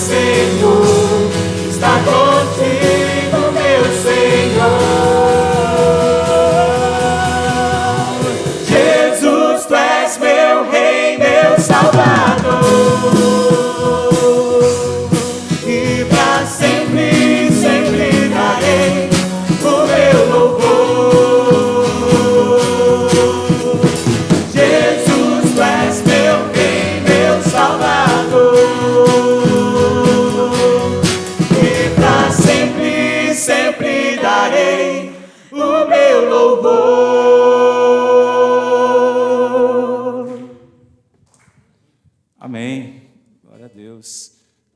Senhor, está contigo, meu Senhor. Jesus, tu és meu Rei, meu Salvador. E para sempre, sempre darei o meu louvor. Jesus, tu és meu Rei, meu Salvador. E para sempre, sempre darei o meu louvor. Amém. Glória a Deus.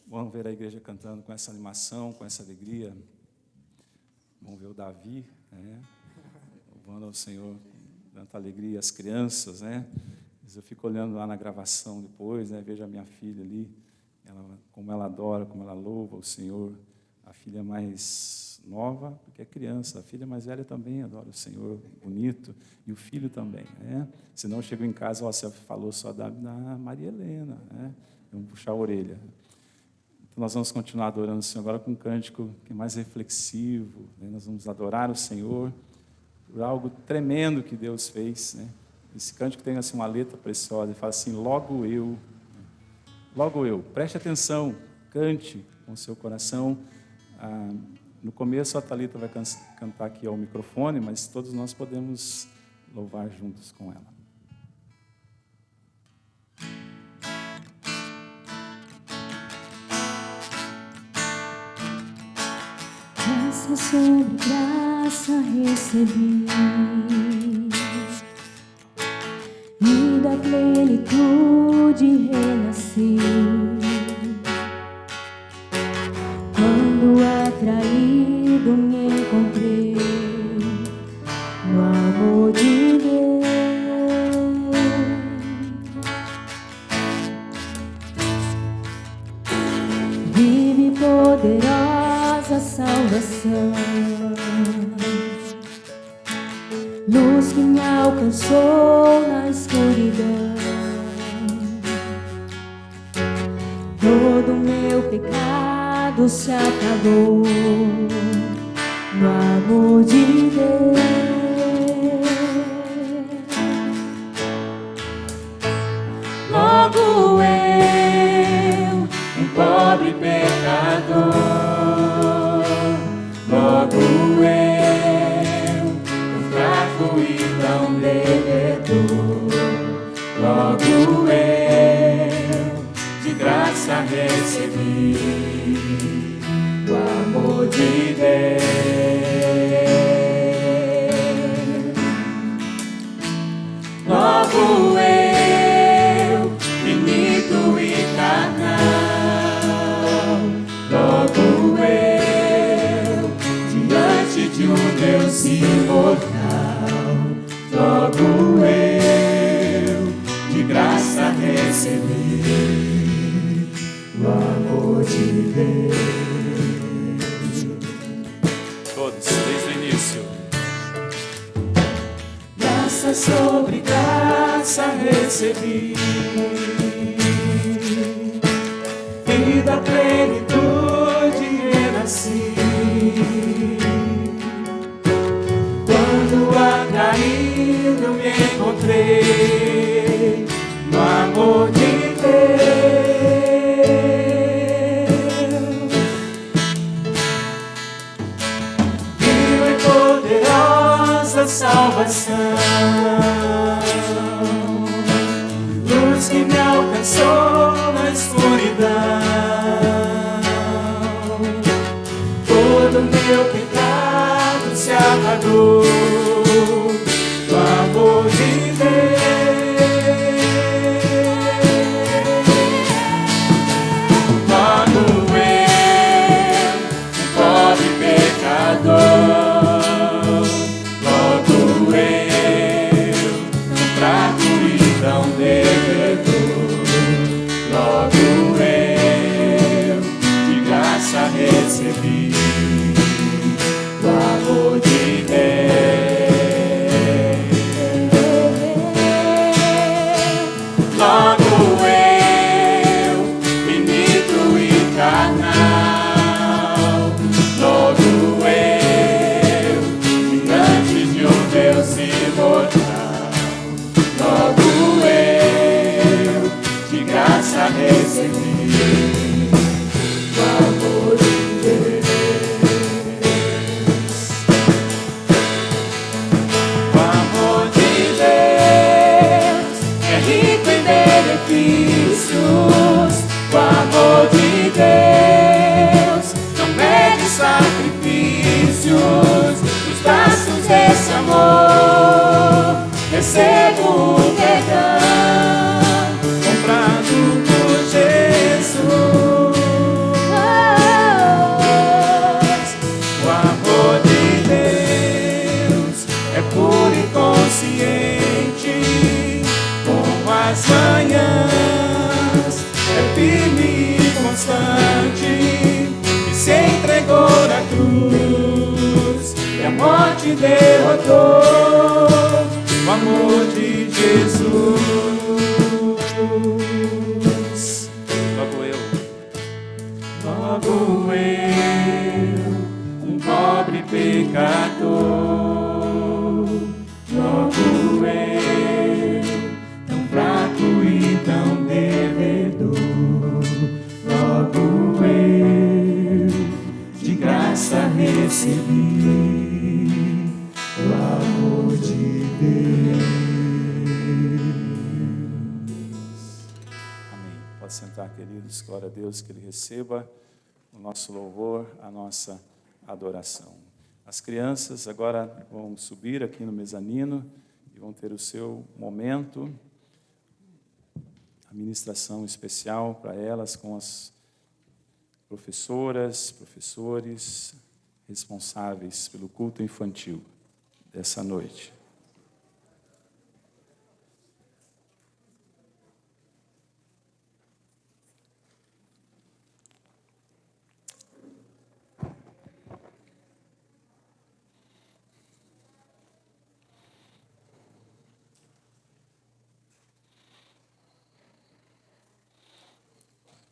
Vamos ver a igreja cantando com essa animação, com essa alegria. Vamos ver o Davi, né? Louvando ao Senhor, tanta alegria, as crianças, né? Eu fico olhando lá na gravação depois, né? Vejo a minha filha ali, como ela adora, como ela louva o Senhor. A filha mais nova, porque é criança, a filha mais velha também adora o Senhor, bonito, e o filho também, né? Senão eu chego em casa, você falou só da Maria Helena, né? Vamos puxar a orelha. Então nós vamos continuar adorando o Senhor agora com um cântico que é mais reflexivo, né? Nós vamos adorar o Senhor por algo tremendo que Deus fez, né? Esse cântico tem assim uma letra preciosa, ele fala assim: logo eu, preste atenção, cante com o seu coração. No começo a Thalita vai cantar aqui ao microfone, mas todos nós podemos louvar juntos com ela. Graça sobre graça recebi, e da plenitude renasci. Quando atraído me encontrei no amor de Deus. Vive poderosa salvação, luz que me alcançou na escuridão. Todo meu pecado se acabou no amor de Deus. Logo eu, um pobre pecador, logo eu, um fraco e tão devedor, logo eu, de graça recebi o amor de Deus. Logo eu, finito e carnal, logo eu, diante de um Deus imortal, logo eu, de graça recebi o amor de Deus. Todos, desde o início. Graça sobre graça recebi, e da plenitude renasci. Quando atraído me encontrei no amor de Deus. Viva e poderosa salvação, luz que me alcançou na escuridão. Todo meu pecado se apagou do amor de Deus. Logo eu, um pobre pecador, logo eu, tão fraco e tão devedor, logo eu, de graça recebi o amor de Deus. morte derrotou. O amor de Jesus. Logo eu, um pobre pecador. Logo eu, tão fraco e tão devedor. Logo eu, de graça recebi o amor de Deus. Amém. Pode sentar, queridos. Glória a Deus, que Ele receba o nosso louvor, a nossa adoração. As crianças agora vão subir aqui no mezanino e vão ter o seu momento, a ministração especial para elas com as professoras, professores responsáveis pelo culto infantil dessa noite.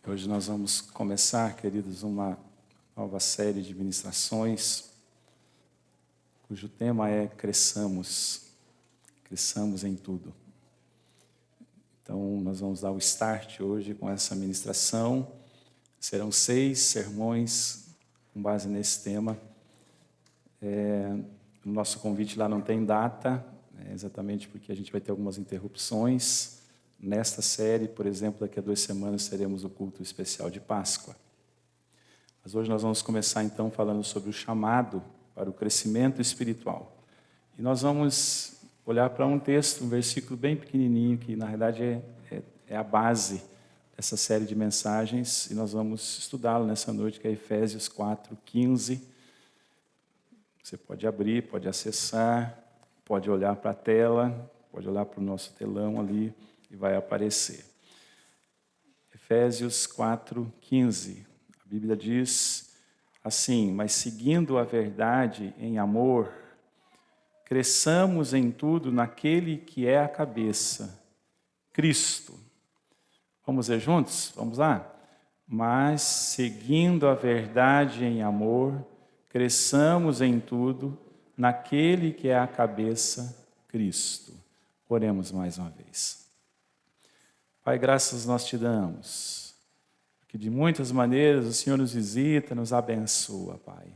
Hoje nós vamos começar, queridos, uma nova série de ministrações, cujo tema é Cresçamos em tudo. Então, nós vamos dar o start hoje com essa ministração. Serão 6 sermões com base nesse tema. O nosso convite lá não tem data, exatamente porque a gente vai ter algumas interrupções. Nesta série, por exemplo, daqui a 2 semanas teremos o culto especial de Páscoa. Mas hoje nós vamos começar então falando sobre o chamado para o crescimento espiritual. E nós vamos olhar para um texto, um versículo bem pequenininho, que na verdade é a base dessa série de mensagens, e nós vamos estudá-lo nessa noite, que é Efésios 4:15. Você pode abrir, pode acessar, pode olhar para a tela, pode olhar para o nosso telão ali, e vai aparecer. Efésios 4:15. A Bíblia diz assim: mas seguindo a verdade em amor, cresçamos em tudo naquele que é a cabeça, Cristo. Vamos ler juntos? Vamos lá? Mas seguindo a verdade em amor, cresçamos em tudo naquele que é a cabeça, Cristo. Oremos mais uma vez. Pai, graças nós te damos, que de muitas maneiras o Senhor nos visita, nos abençoa, Pai.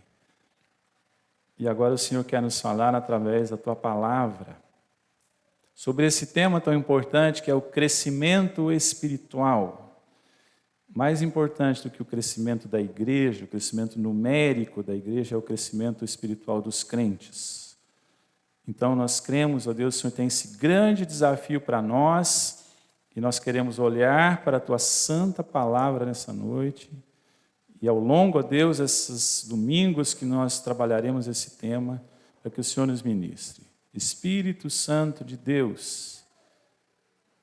E agora o Senhor quer nos falar através da Tua palavra, sobre esse tema tão importante que é o crescimento espiritual. Mais importante do que o crescimento da igreja, o crescimento numérico da igreja, é o crescimento espiritual dos crentes. Então nós cremos, ó Deus, o Senhor tem esse grande desafio para nós, e nós queremos olhar para a Tua santa palavra nessa noite, e ao longo, ó Deus, esses domingos que nós trabalharemos esse tema, para que o Senhor nos ministre. Espírito Santo de Deus,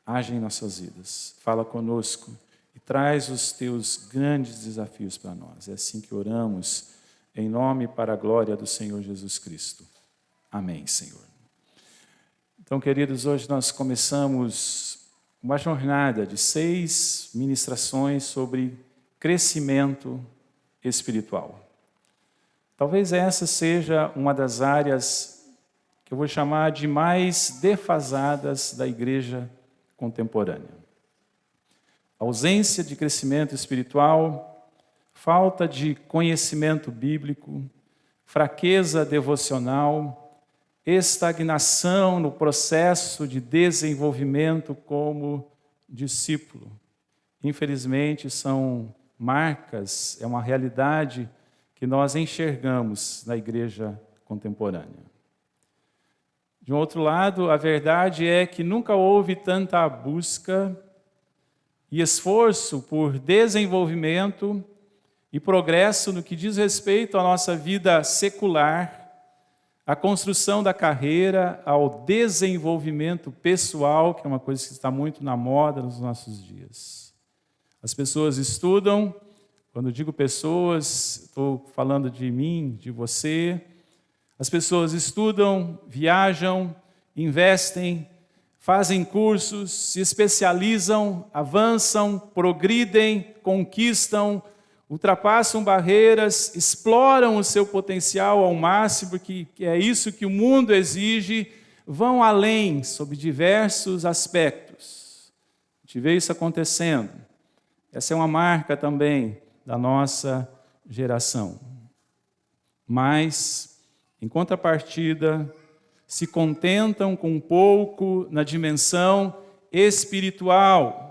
age em nossas vidas, fala conosco e traz os Teus grandes desafios para nós. É assim que oramos, em nome e para a glória do Senhor Jesus Cristo. Amém, Senhor. Então, queridos, hoje nós começamos uma jornada de 6 ministrações sobre crescimento espiritual. Talvez essa seja uma das áreas que eu vou chamar de mais defasadas da igreja contemporânea. Ausência de crescimento espiritual, falta de conhecimento bíblico, fraqueza devocional, estagnação no processo de desenvolvimento como discípulo. Infelizmente, são marcas, é uma realidade que nós enxergamos na igreja contemporânea. De um outro lado, a verdade é que nunca houve tanta busca e esforço por desenvolvimento e progresso no que diz respeito à nossa vida secular, à construção da carreira, ao desenvolvimento pessoal, que é uma coisa que está muito na moda nos nossos dias. As pessoas estudam, quando digo pessoas, estou falando de mim, de você. As pessoas estudam, viajam, investem, fazem cursos, se especializam, avançam, progridem, conquistam, ultrapassam barreiras, exploram o seu potencial ao máximo, porque é isso que o mundo exige, vão além sob diversos aspectos. A gente vê isso acontecendo. Essa é uma marca também da nossa geração. Mas, em contrapartida, se contentam com pouco na dimensão espiritual.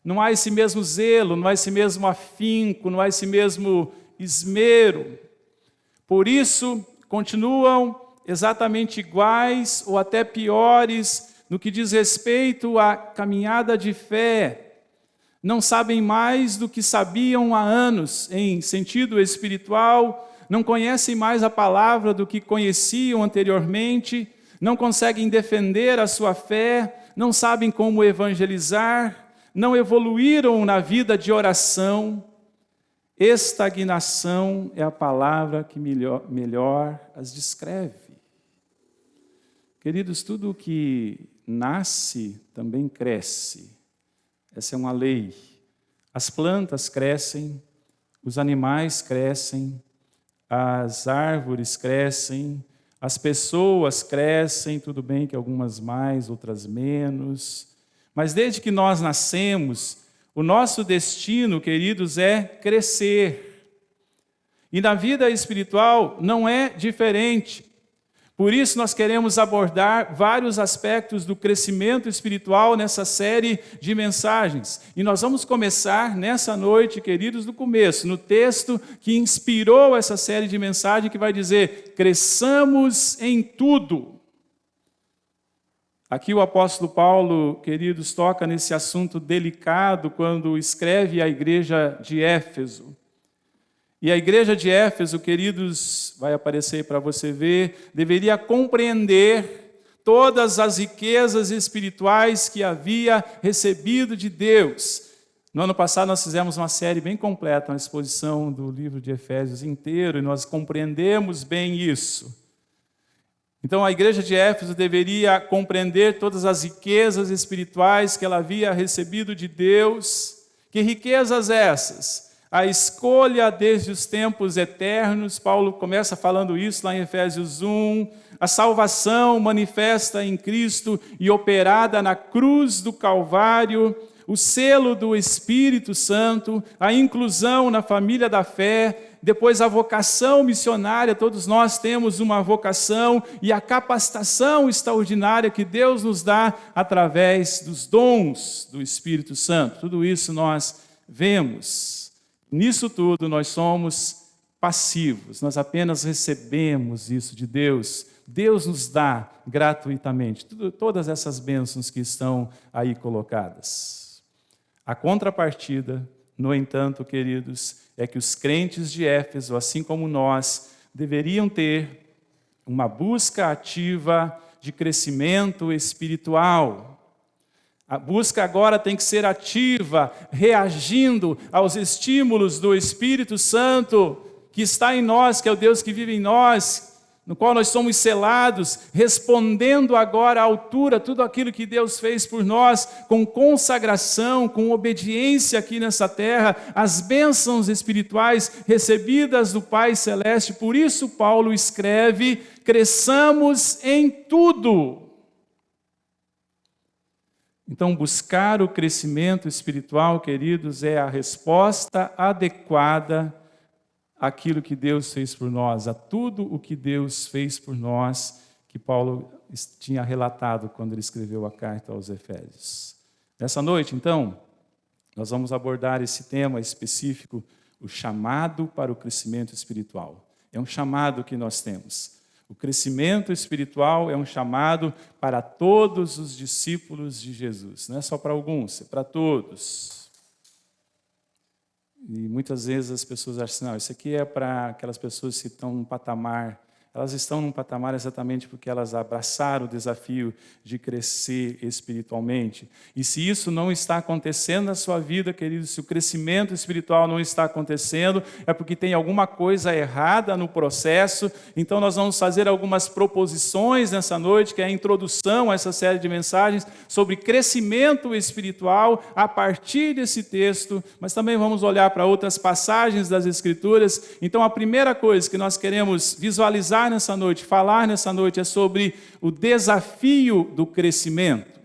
Não há esse mesmo zelo, não há esse mesmo afinco, não há esse mesmo esmero. Por isso, continuam exatamente iguais ou até piores no que diz respeito à caminhada de fé. Não sabem mais do que sabiam há anos em sentido espiritual, não conhecem mais a palavra do que conheciam anteriormente, não conseguem defender a sua fé, não sabem como evangelizar, não evoluíram na vida de oração. Estagnação é a palavra que melhor as descreve. Queridos, tudo o que nasce também cresce. Essa é uma lei. As plantas crescem, os animais crescem, as árvores crescem, as pessoas crescem, tudo bem que algumas mais, outras menos, mas desde que nós nascemos, o nosso destino, queridos, é crescer. E na vida espiritual não é diferente. Por isso nós queremos abordar vários aspectos do crescimento espiritual nessa série de mensagens. E nós vamos começar nessa noite, queridos, do começo, no texto que inspirou essa série de mensagens, que vai dizer: cresçamos em tudo. Aqui o apóstolo Paulo, queridos, toca nesse assunto delicado quando escreve à igreja de Éfeso. E a igreja de Éfeso, queridos, vai aparecer para você ver, deveria compreender todas as riquezas espirituais que havia recebido de Deus. No ano passado nós fizemos uma série bem completa, uma exposição do livro de Efésios inteiro, e nós compreendemos bem isso. Então a igreja de Éfeso deveria compreender todas as riquezas espirituais que ela havia recebido de Deus. Que riquezas essas? A escolha desde os tempos eternos, Paulo começa falando isso lá em Efésios 1, a salvação manifesta em Cristo e operada na cruz do Calvário, o selo do Espírito Santo, a inclusão na família da fé, depois a vocação missionária, todos nós temos uma vocação, e a capacitação extraordinária que Deus nos dá através dos dons do Espírito Santo. Tudo isso nós vemos. Nisso tudo nós somos passivos, nós apenas recebemos isso de Deus. Deus nos dá gratuitamente todas essas bênçãos que estão aí colocadas. A contrapartida, no entanto, queridos, é que os crentes de Éfeso, assim como nós, deveriam ter uma busca ativa de crescimento espiritual. A busca agora tem que ser ativa, reagindo aos estímulos do Espírito Santo que está em nós, que é o Deus que vive em nós, no qual nós somos selados, respondendo agora à altura tudo aquilo que Deus fez por nós, com consagração, com obediência aqui nessa terra, as bênçãos espirituais recebidas do Pai Celeste. Por isso Paulo escreve: cresçamos em tudo. Então, buscar o crescimento espiritual, queridos, é a resposta adequada àquilo que Deus fez por nós, a tudo o que Deus fez por nós, que Paulo tinha relatado quando ele escreveu a carta aos Efésios. Nessa noite, então, nós vamos abordar esse tema específico, o chamado para o crescimento espiritual. É um chamado que nós temos. O crescimento espiritual é um chamado para todos os discípulos de Jesus. Não é só para alguns, é para todos. E muitas vezes as pessoas acham assim, não, isso aqui é para aquelas pessoas que estão num patamar elas estão num patamar exatamente porque elas abraçaram o desafio de crescer espiritualmente. E se isso não está acontecendo na sua vida, querido, se o crescimento espiritual não está acontecendo, é porque tem alguma coisa errada no processo. Então nós vamos fazer algumas proposições nessa noite, que é a introdução a essa série de mensagens sobre crescimento espiritual a partir desse texto, mas também vamos olhar para outras passagens das Escrituras. Então a primeira coisa que nós queremos visualizar nessa noite, falar nessa noite, é sobre o desafio do crescimento.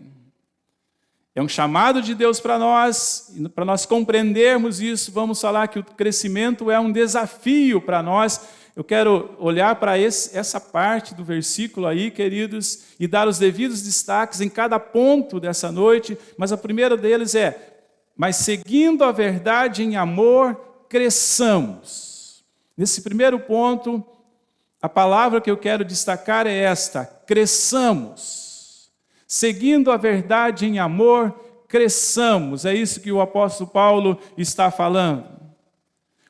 É um chamado de Deus para nós, e para nós compreendermos isso, vamos falar que o crescimento é um desafio para nós. Eu quero olhar para essa parte do versículo aí, queridos, e dar os devidos destaques em cada ponto dessa noite, mas a primeira deles é: mas seguindo a verdade em amor, cresçamos. Nesse primeiro ponto, a palavra que eu quero destacar é esta: cresçamos. Seguindo a verdade em amor, cresçamos. É isso que o apóstolo Paulo está falando.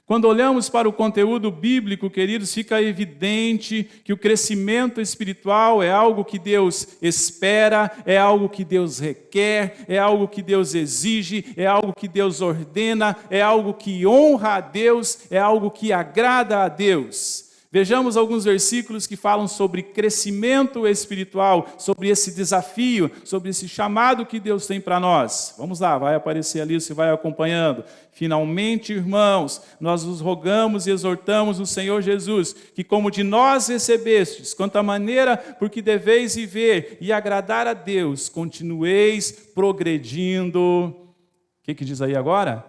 Quando olhamos para o conteúdo bíblico, queridos, fica evidente que o crescimento espiritual é algo que Deus espera, é algo que Deus requer, é algo que Deus exige, é algo que Deus ordena, é algo que honra a Deus, é algo que agrada a Deus. Vejamos alguns versículos que falam sobre crescimento espiritual, sobre esse desafio, sobre esse chamado que Deus tem para nós. Vamos lá, vai aparecer ali, você vai acompanhando. Finalmente, irmãos, nós os rogamos e exortamos no Senhor Jesus, que como de nós recebestes, quanto à maneira por que deveis viver e agradar a Deus, continueis progredindo. O que diz aí agora?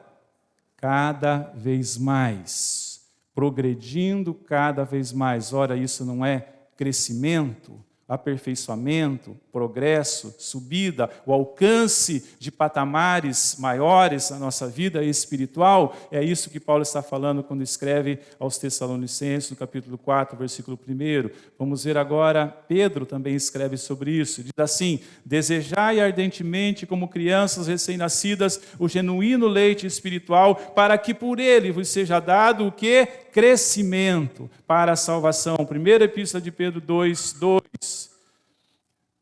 Cada vez mais. Progredindo cada vez mais. Ora, isso não é crescimento, aperfeiçoamento, progresso, subida, o alcance de patamares maiores na nossa vida espiritual? É isso que Paulo está falando quando escreve aos Tessalonicenses, no capítulo 4, versículo 1. Vamos ver agora, Pedro também escreve sobre isso. Diz assim: desejai ardentemente, como crianças recém-nascidas, o genuíno leite espiritual, para que por ele vos seja dado o quê? Crescimento para a salvação. Primeira epístola de Pedro 2:2.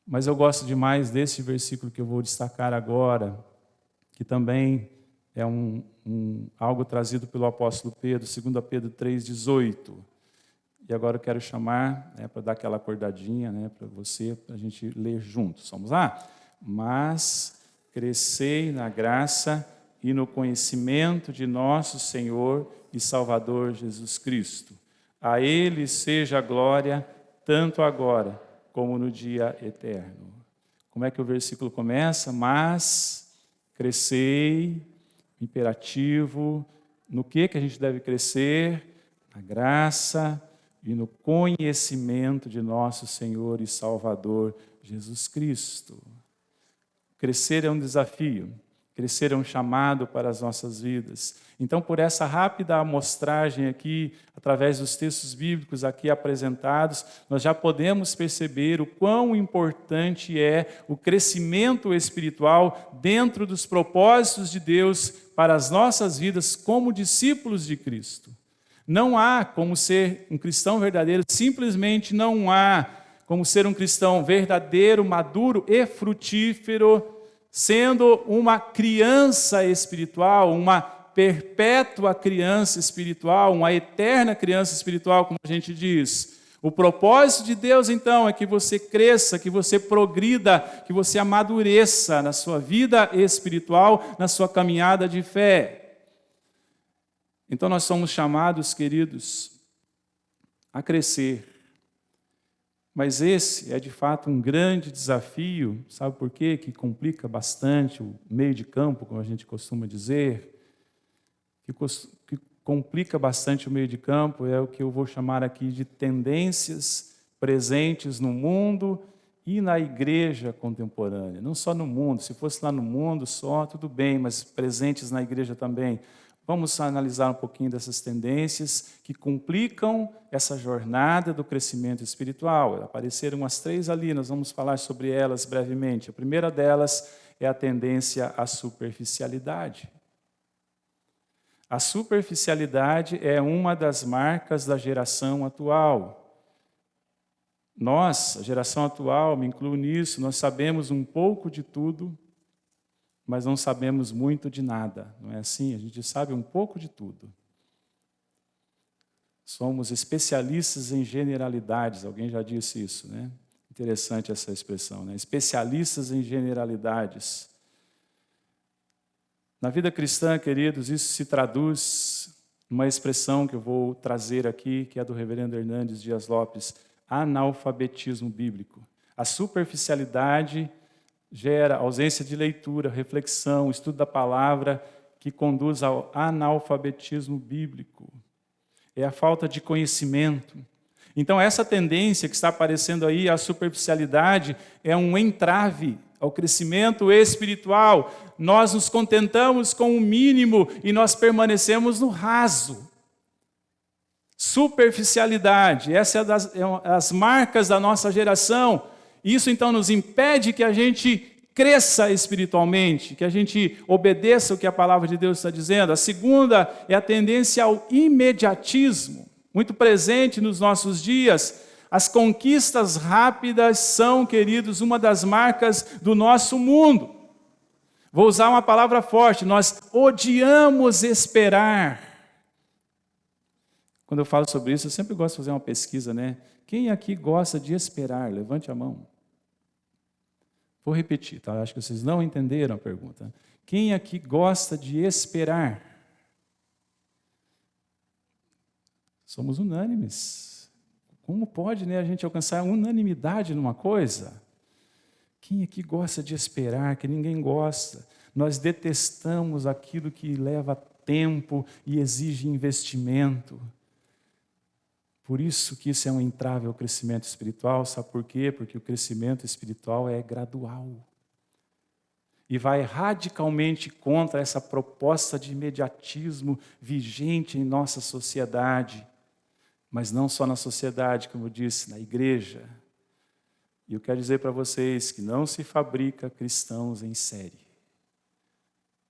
Mas eu gosto demais desse versículo que eu vou destacar agora, que também é algo trazido pelo apóstolo Pedro, 2 Pedro 3:18. E agora eu quero chamar, para dar aquela acordadinha, para você, para a gente ler juntos. Vamos lá? Mas crescei na graça e no conhecimento de nosso Senhor e Salvador Jesus Cristo. A Ele seja a glória, tanto agora como no dia eterno. Como é que o versículo começa? Mas crescei, imperativo, no que a gente deve crescer? Na graça e no conhecimento de nosso Senhor e Salvador Jesus Cristo. Crescer é um desafio. Crescer é um chamado para as nossas vidas. Então, por essa rápida amostragem aqui, através dos textos bíblicos aqui apresentados, nós já podemos perceber o quão importante é o crescimento espiritual dentro dos propósitos de Deus para as nossas vidas como discípulos de Cristo. Não há como ser um cristão verdadeiro, simplesmente não há como ser um cristão verdadeiro, maduro e frutífero, sendo uma criança espiritual, uma perpétua criança espiritual, uma eterna criança espiritual, como a gente diz. O propósito de Deus, então, é que você cresça, que você progrida, que você amadureça na sua vida espiritual, na sua caminhada de fé. Então, nós somos chamados, queridos, a crescer. Mas esse é, de fato, um grande desafio, sabe por quê? Que complica bastante o meio de campo, como a gente costuma dizer. Que complica bastante o meio de campo é o que eu vou chamar aqui de tendências presentes no mundo e na igreja contemporânea. Não só no mundo, se fosse lá no mundo só, tudo bem, mas presentes na igreja também. Vamos analisar um pouquinho dessas tendências que complicam essa jornada do crescimento espiritual. Apareceram umas 3 ali, nós vamos falar sobre elas brevemente. A primeira delas é a tendência à superficialidade. A superficialidade é uma das marcas da geração atual. Nós, a geração atual, me incluo nisso, nós sabemos um pouco de tudo, mas não sabemos muito de nada. Não é assim? A gente sabe um pouco de tudo. Somos especialistas em generalidades. Alguém já disse isso, né? Interessante essa expressão, né? Especialistas em generalidades. Na vida cristã, queridos, isso se traduz numa expressão que eu vou trazer aqui, que é do reverendo Hernandes Dias Lopes, analfabetismo bíblico. A superficialidade gera ausência de leitura, reflexão, estudo da palavra, que conduz ao analfabetismo bíblico. É a falta de conhecimento. Então, essa tendência que está aparecendo aí, a superficialidade, é um entrave ao crescimento espiritual. Nós nos contentamos com o mínimo e nós permanecemos no raso. Superficialidade, essa é as marcas da nossa geração. Isso, então, nos impede que a gente cresça espiritualmente, que a gente obedeça o que a palavra de Deus está dizendo. A segunda é a tendência ao imediatismo, muito presente nos nossos dias. As conquistas rápidas são, queridos, uma das marcas do nosso mundo. Vou usar uma palavra forte: nós odiamos esperar. Quando eu falo sobre isso, eu sempre gosto de fazer uma pesquisa, né? Quem aqui gosta de esperar? Levante a mão. Vou repetir, tá? Acho que vocês não entenderam a pergunta. Quem aqui gosta de esperar? Somos unânimes. Como pode, né, a gente alcançar unanimidade numa coisa? Quem aqui gosta de esperar, que ninguém gosta? Nós detestamos aquilo que leva tempo e exige investimento. Por isso que isso é um entrave ao crescimento espiritual. Sabe por quê? Porque o crescimento espiritual é gradual. E vai radicalmente contra essa proposta de imediatismo vigente em nossa sociedade. Mas não só na sociedade, como eu disse, na igreja. E eu quero dizer para vocês que não se fabrica cristãos em série.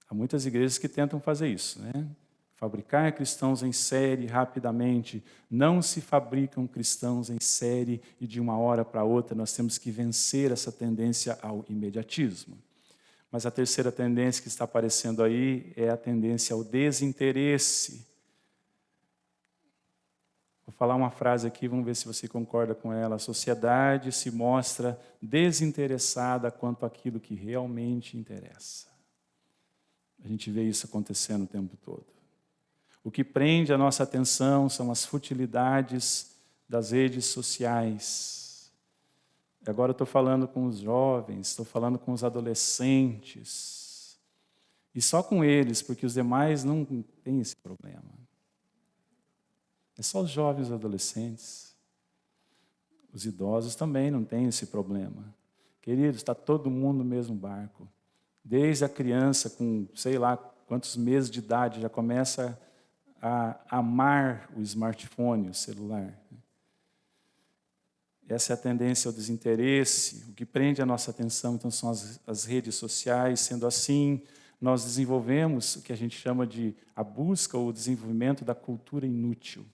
Há muitas igrejas que tentam fazer isso, né? Fabricar cristãos em série rapidamente. Não se fabricam cristãos em série e de uma hora para outra nós temos que vencer essa tendência ao imediatismo. Mas a terceira tendência que está aparecendo aí é a tendência ao desinteresse. Vou falar uma frase aqui, vamos ver se você concorda com ela. A sociedade se mostra desinteressada quanto àquilo que realmente interessa. A gente vê isso acontecendo o tempo todo. O que prende a nossa atenção são as futilidades das redes sociais. E agora eu estou falando com os jovens, estou falando com os adolescentes. E só com eles, porque os demais não têm esse problema. É só os jovens e os adolescentes. Os idosos também não têm esse problema. Queridos, está todo mundo no mesmo barco. Desde a criança com, sei lá, quantos meses de idade, já começa a amar o smartphone, o celular. Essa é a tendência ao desinteresse. O que prende a nossa atenção, então, são as redes sociais. Sendo assim, nós desenvolvemos o que a gente chama de a busca ou o desenvolvimento da cultura inútil.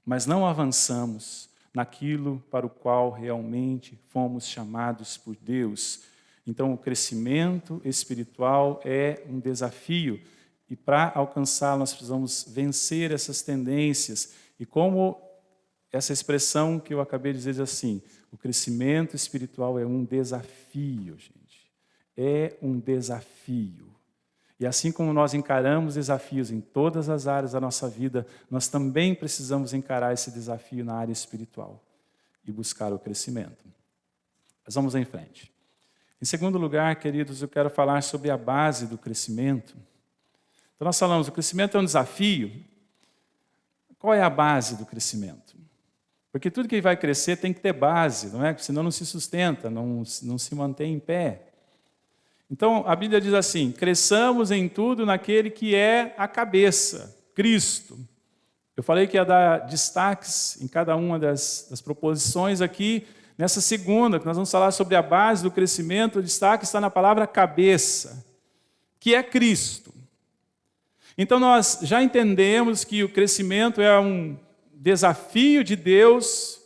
Mas não avançamos naquilo para o qual realmente fomos chamados por Deus. Então, o crescimento espiritual é um desafio. E para alcançá-lo, nós precisamos vencer essas tendências. E como essa expressão que eu acabei de dizer assim, o crescimento espiritual é um desafio, gente. É um desafio. E assim como nós encaramos desafios em todas as áreas da nossa vida, nós também precisamos encarar esse desafio na área espiritual e buscar o crescimento. Mas vamos em frente. Em segundo lugar, queridos, eu quero falar sobre a base do crescimento. Então nós falamos, o crescimento é um desafio. Qual é a base do crescimento? Porque tudo que vai crescer tem que ter base, não é? Senão não se sustenta, não se mantém em pé. Então a Bíblia diz assim, cresçamos em tudo naquele que é a cabeça, Cristo. Eu falei que ia dar destaques em cada uma das proposições aqui. Nessa segunda, que nós vamos falar sobre a base do crescimento, o destaque está na palavra cabeça, que é Cristo. Então nós já entendemos que o crescimento é um desafio de Deus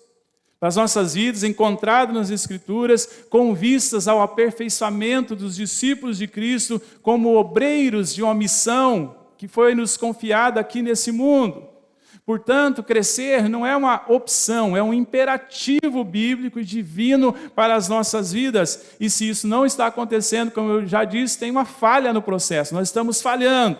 para as nossas vidas, encontrado nas Escrituras, com vistas ao aperfeiçoamento dos discípulos de Cristo como obreiros de uma missão que foi nos confiada aqui nesse mundo. Portanto, crescer não é uma opção, é um imperativo bíblico e divino para as nossas vidas. E se isso não está acontecendo, como eu já disse, tem uma falha no processo, nós estamos falhando.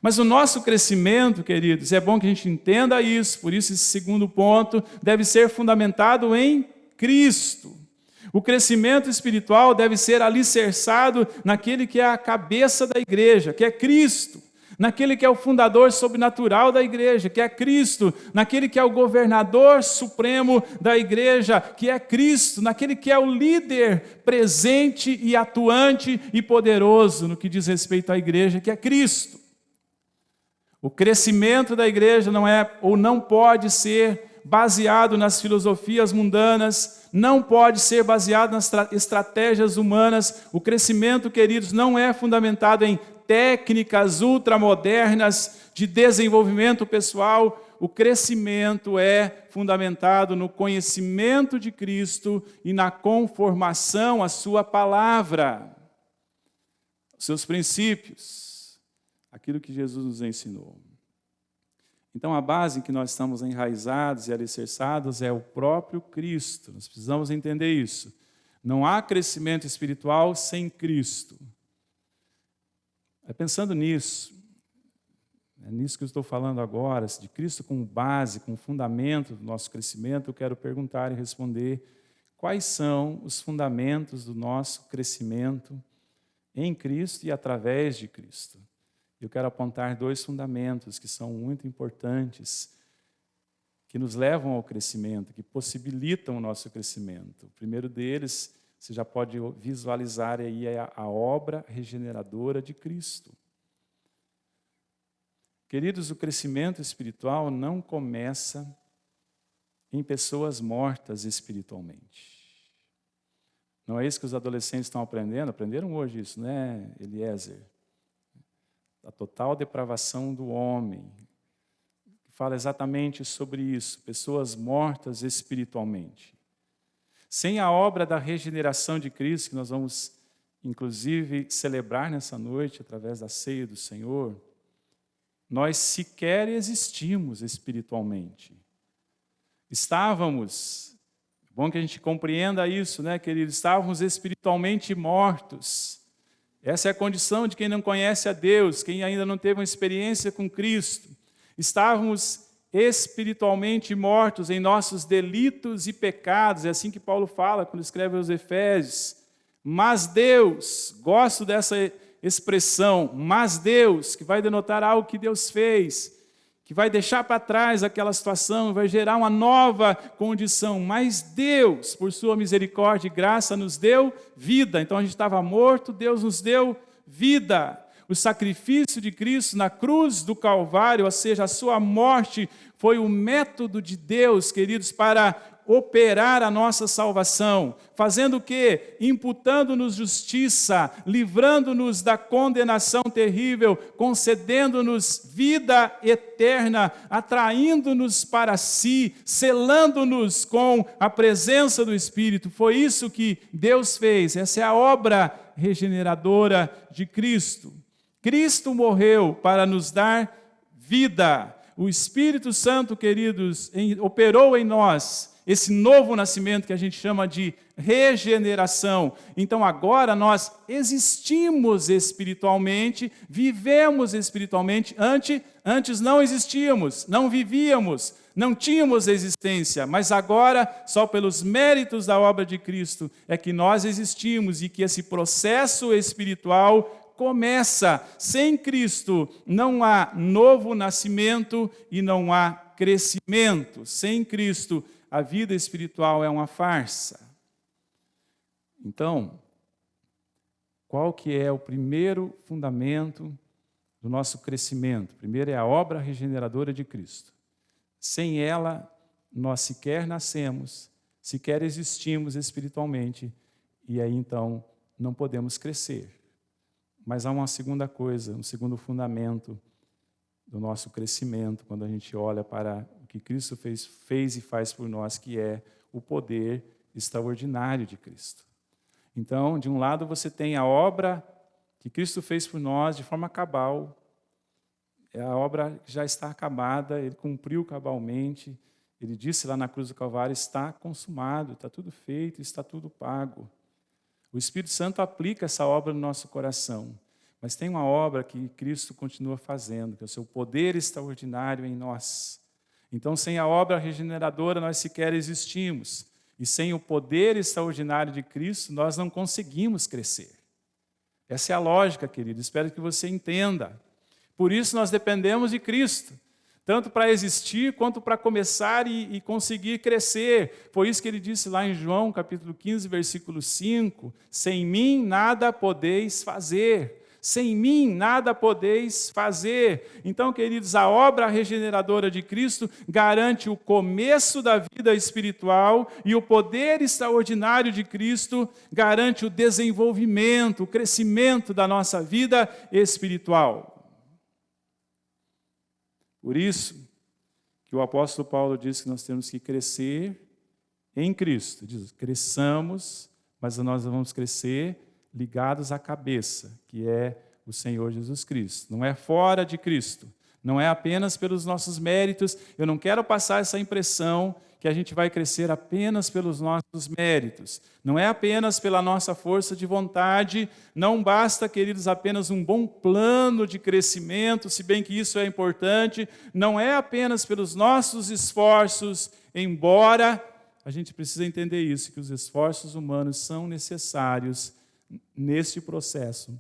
Mas o nosso crescimento, queridos, é bom que a gente entenda isso, por isso esse segundo ponto deve ser fundamentado em Cristo. O crescimento espiritual deve ser alicerçado naquele que é a cabeça da igreja, que é Cristo. Naquele que é o fundador sobrenatural da igreja, que é Cristo, naquele que é o governador supremo da igreja, que é Cristo, naquele que é o líder presente e atuante e poderoso no que diz respeito à igreja, que é Cristo. O crescimento da igreja não é ou não pode ser baseado nas filosofias mundanas, não pode ser baseado nas estratégias humanas. O crescimento, queridos, não é fundamentado em técnicas ultramodernas de desenvolvimento pessoal. O crescimento é fundamentado no conhecimento de Cristo e na conformação à sua palavra, seus princípios, aquilo que Jesus nos ensinou. Então, a base em que nós estamos enraizados e alicerçados é o próprio Cristo. Nós precisamos entender isso. Não há crescimento espiritual sem Cristo. Pensando nisso, é nisso que eu estou falando agora, de Cristo como base, como fundamento do nosso crescimento, eu quero perguntar e responder quais são os fundamentos do nosso crescimento em Cristo e através de Cristo. Eu quero apontar 2 fundamentos que são muito importantes, que nos levam ao crescimento, que possibilitam o nosso crescimento. O primeiro deles, você já pode visualizar aí a obra regeneradora de Cristo. Queridos, o crescimento espiritual não começa em pessoas mortas espiritualmente. Não é isso que os adolescentes estão aprendendo? Aprenderam hoje isso, né, Eliezer? A total depravação do homem. Fala exatamente sobre isso, pessoas mortas espiritualmente. Sem a obra da regeneração de Cristo, que nós vamos, inclusive, celebrar nessa noite, através da ceia do Senhor, nós sequer existimos espiritualmente. Estávamos, é bom que a gente compreenda isso, né, querido? Estávamos espiritualmente mortos. Essa é a condição de quem não conhece a Deus, quem ainda não teve uma experiência com Cristo. Estávamos espiritualmente mortos em nossos delitos e pecados, é assim que Paulo fala quando escreve aos Efésios. Mas Deus, gosto dessa expressão, mas Deus, que vai denotar algo que Deus fez, que vai deixar para trás aquela situação, vai gerar uma nova condição. Mas Deus, por sua misericórdia e graça, nos deu vida. Então a gente estava morto, Deus nos deu vida. O sacrifício de Cristo na cruz do Calvário, ou seja, a sua morte, foi o método de Deus, queridos, para operar a nossa salvação. Fazendo o quê? Imputando-nos justiça, livrando-nos da condenação terrível, concedendo-nos vida eterna, atraindo-nos para si, selando-nos com a presença do Espírito. Foi isso que Deus fez. Essa é a obra regeneradora de Cristo. Cristo morreu para nos dar vida. O Espírito Santo, queridos, operou em nós esse novo nascimento que a gente chama de regeneração. Então agora nós existimos espiritualmente, vivemos espiritualmente. Antes não existíamos, não vivíamos, não tínhamos existência, mas agora, só pelos méritos da obra de Cristo, é que nós existimos e que esse processo espiritual começa. Sem Cristo não há novo nascimento e não há crescimento. Sem Cristo, a vida espiritual é uma farsa. Então, qual que é o primeiro fundamento do nosso crescimento? Primeiro é a obra regeneradora de Cristo. Sem ela, nós sequer nascemos, sequer existimos espiritualmente, e aí então não podemos crescer. Mas há uma segunda coisa, um segundo fundamento do nosso crescimento, quando a gente olha para o que Cristo fez e faz por nós, que é o poder extraordinário de Cristo. Então, de um lado você tem a obra que Cristo fez por nós de forma cabal, é a obra que já está acabada, ele cumpriu cabalmente, ele disse lá na cruz do Calvário, está consumado, está tudo feito, está tudo pago. O Espírito Santo aplica essa obra no nosso coração, mas tem uma obra que Cristo continua fazendo, que é o seu poder extraordinário em nós. Então, sem a obra regeneradora, nós sequer existimos. E sem o poder extraordinário de Cristo, nós não conseguimos crescer. Essa é a lógica, querido. Espero que você entenda. Por isso, nós dependemos de Cristo, tanto para existir, quanto para começar e conseguir crescer. Foi isso que ele disse lá em João, capítulo 15, versículo 5. Sem mim nada podeis fazer. Sem mim nada podeis fazer. Então, queridos, a obra regeneradora de Cristo garante o começo da vida espiritual e o poder extraordinário de Cristo garante o desenvolvimento, o crescimento da nossa vida espiritual. Por isso que o apóstolo Paulo diz que nós temos que crescer em Cristo. Diz, cresçamos, mas nós vamos crescer ligados à cabeça, que é o Senhor Jesus Cristo. Não é fora de Cristo, não é apenas pelos nossos méritos. Eu não quero passar essa impressão que a gente vai crescer apenas pelos nossos méritos. Não é apenas pela nossa força de vontade. Não basta, queridos, apenas um bom plano de crescimento, se bem que isso é importante. Não é apenas pelos nossos esforços, embora a gente precise entender isso, que os esforços humanos são necessários neste processo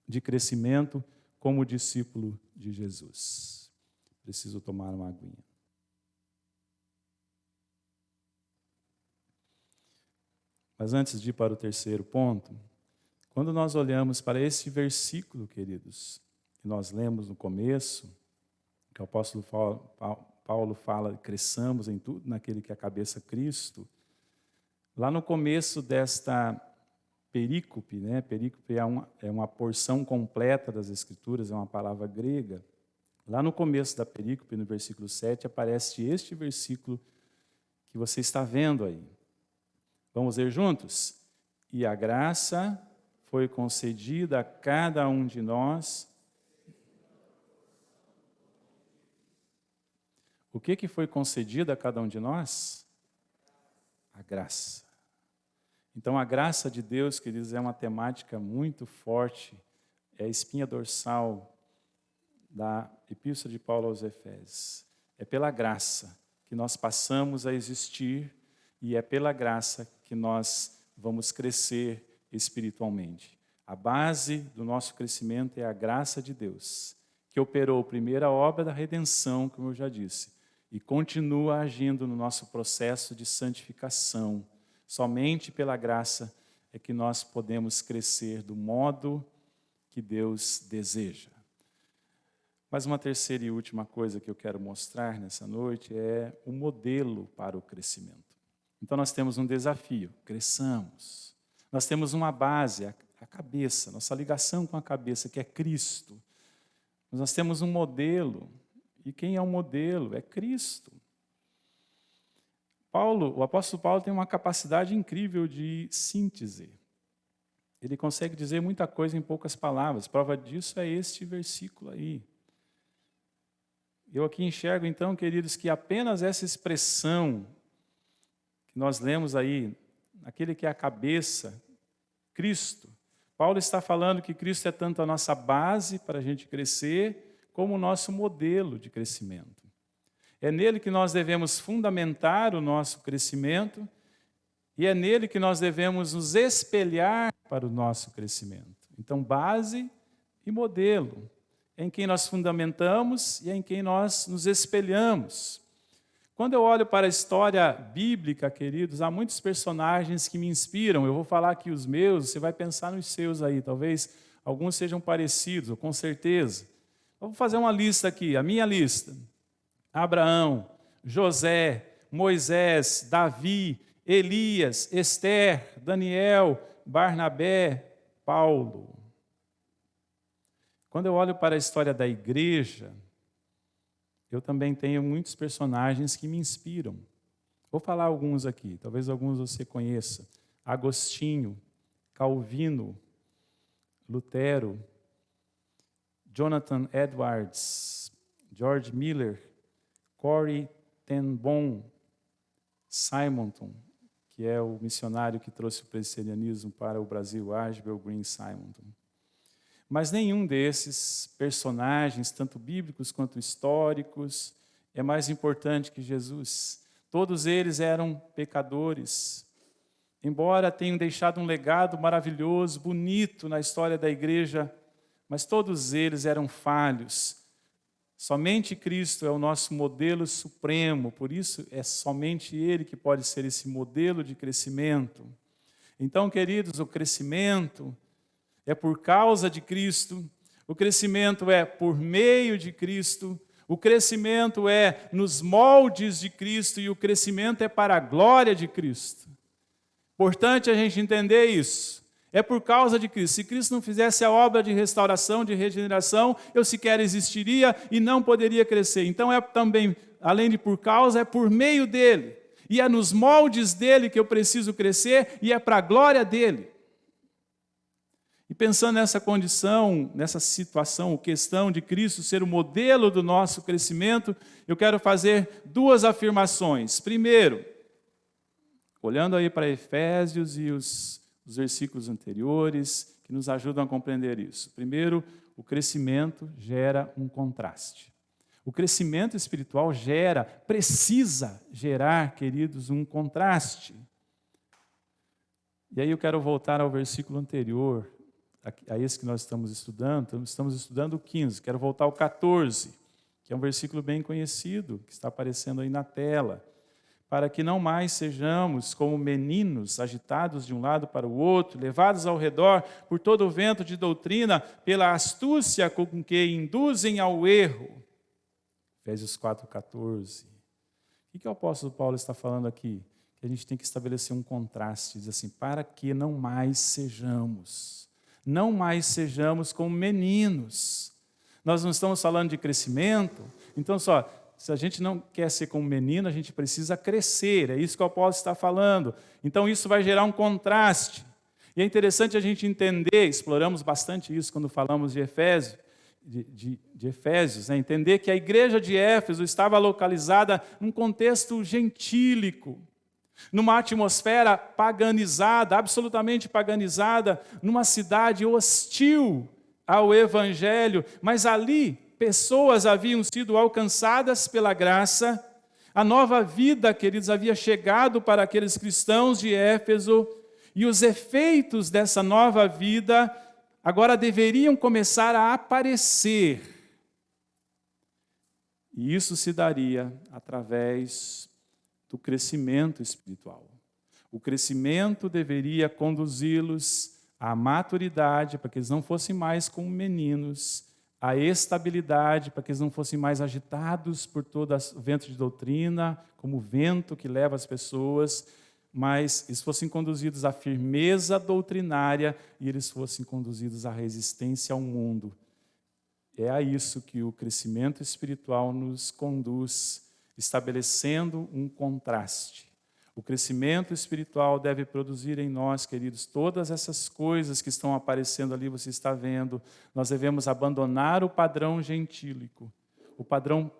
de crescimento como discípulo de Jesus. Preciso tomar uma aguinha. Mas antes de ir para o terceiro ponto, quando nós olhamos para esse versículo, queridos, que nós lemos no começo, que o apóstolo Paulo fala, cresçamos em tudo naquele que é a cabeça Cristo, lá no começo desta perícope, né? Perícope é uma porção completa das Escrituras, é uma palavra grega. Lá no começo da perícope, no versículo 7, aparece este versículo que você está vendo aí. Vamos ler juntos? E a graça foi concedida a cada um de nós. O que foi concedido a cada um de nós? A graça. Então, a graça de Deus, queridos, é uma temática muito forte, é a espinha dorsal da Epístola de Paulo aos Efésios. É pela graça que nós passamos a existir e é pela graça que nós vamos crescer espiritualmente. A base do nosso crescimento é a graça de Deus, que operou a primeira obra da redenção, como eu já disse, e continua agindo no nosso processo de santificação. Somente pela graça é que nós podemos crescer do modo que Deus deseja. Mas uma terceira e última coisa que eu quero mostrar nessa noite é o modelo para o crescimento. Então nós temos um desafio, cresçamos. Nós temos uma base, a cabeça, nossa ligação com a cabeça, que é Cristo. Mas nós temos um modelo, e quem é o modelo? É Cristo. O apóstolo Paulo tem uma capacidade incrível de síntese. Ele consegue dizer muita coisa em poucas palavras. Prova disso é este versículo aí. Eu aqui enxergo, então, queridos, que apenas essa expressão que nós lemos aí, aquele que é a cabeça, Cristo. Paulo está falando que Cristo é tanto a nossa base para a gente crescer, como o nosso modelo de crescimento. É nele que nós devemos fundamentar o nosso crescimento e é nele que nós devemos nos espelhar para o nosso crescimento. Então, base e modelo. É em quem nós fundamentamos e é em quem nós nos espelhamos. Quando eu olho para a história bíblica, queridos, há muitos personagens que me inspiram. Eu vou falar aqui os meus, você vai pensar nos seus aí. Talvez alguns sejam parecidos, ou com certeza. Eu vou fazer uma lista aqui, a minha lista. Abraão, José, Moisés, Davi, Elias, Esther, Daniel, Barnabé, Paulo. Quando eu olho para a história da igreja, eu também tenho muitos personagens que me inspiram. Vou falar alguns aqui, talvez alguns você conheça. Agostinho, Calvino, Lutero, Jonathan Edwards, George Miller, Corrie ten Boom, Simonton, que é o missionário que trouxe o presbiterianismo para o Brasil, Ashbel Green Simonton. Mas nenhum desses personagens, tanto bíblicos quanto históricos, é mais importante que Jesus. Todos eles eram pecadores, embora tenham deixado um legado maravilhoso, bonito na história da igreja, mas todos eles eram falhos. Somente Cristo é o nosso modelo supremo, por isso é somente Ele que pode ser esse modelo de crescimento. Então, queridos, o crescimento é por causa de Cristo, o crescimento é por meio de Cristo, o crescimento é nos moldes de Cristo e o crescimento é para a glória de Cristo. Importante a gente entender isso. É por causa de Cristo. Se Cristo não fizesse a obra de restauração, de regeneração, eu sequer existiria e não poderia crescer. Então é também, além de por causa, é por meio dele. E é nos moldes dele que eu preciso crescer e é para a glória dele. E pensando nessa condição, nessa situação, questão de Cristo ser o modelo do nosso crescimento, eu quero fazer duas afirmações. Primeiro, olhando aí para Efésios e os versículos anteriores, que nos ajudam a compreender isso. Primeiro, o crescimento gera um contraste. O crescimento espiritual precisa gerar, queridos, um contraste. E aí eu quero voltar ao versículo anterior, a esse que nós estamos estudando o 15, quero voltar ao 14, que é um versículo bem conhecido, que está aparecendo aí na tela. Para que não mais sejamos como meninos agitados de um lado para o outro, levados ao redor por todo o vento de doutrina, pela astúcia com que induzem ao erro. Efésios 4,14. O que o apóstolo Paulo está falando aqui? Que a gente tem que estabelecer um contraste, diz assim, para que não mais sejamos como meninos. Nós não estamos falando de crescimento, então se a gente não quer ser como menino, a gente precisa crescer, é isso que o apóstolo está falando. Então isso vai gerar um contraste. E é interessante a gente entender, exploramos bastante isso quando falamos de Efésios, né? Entender que a igreja de Éfeso estava localizada num contexto gentílico, numa atmosfera paganizada, absolutamente paganizada, numa cidade hostil ao evangelho, mas ali pessoas haviam sido alcançadas pela graça, a nova vida, queridos, havia chegado para aqueles cristãos de Éfeso, e os efeitos dessa nova vida agora deveriam começar a aparecer. E isso se daria através do crescimento espiritual. O crescimento deveria conduzi-los à maturidade, para que eles não fossem mais como meninos, a estabilidade, para que eles não fossem mais agitados por todo o vento de doutrina, como o vento que leva as pessoas, mas eles fossem conduzidos à firmeza doutrinária e eles fossem conduzidos à resistência ao mundo. É a isso que o crescimento espiritual nos conduz, estabelecendo um contraste. O crescimento espiritual deve produzir em nós, queridos, todas essas coisas que estão aparecendo ali, você está vendo. Nós devemos abandonar o padrão gentílico, o padrão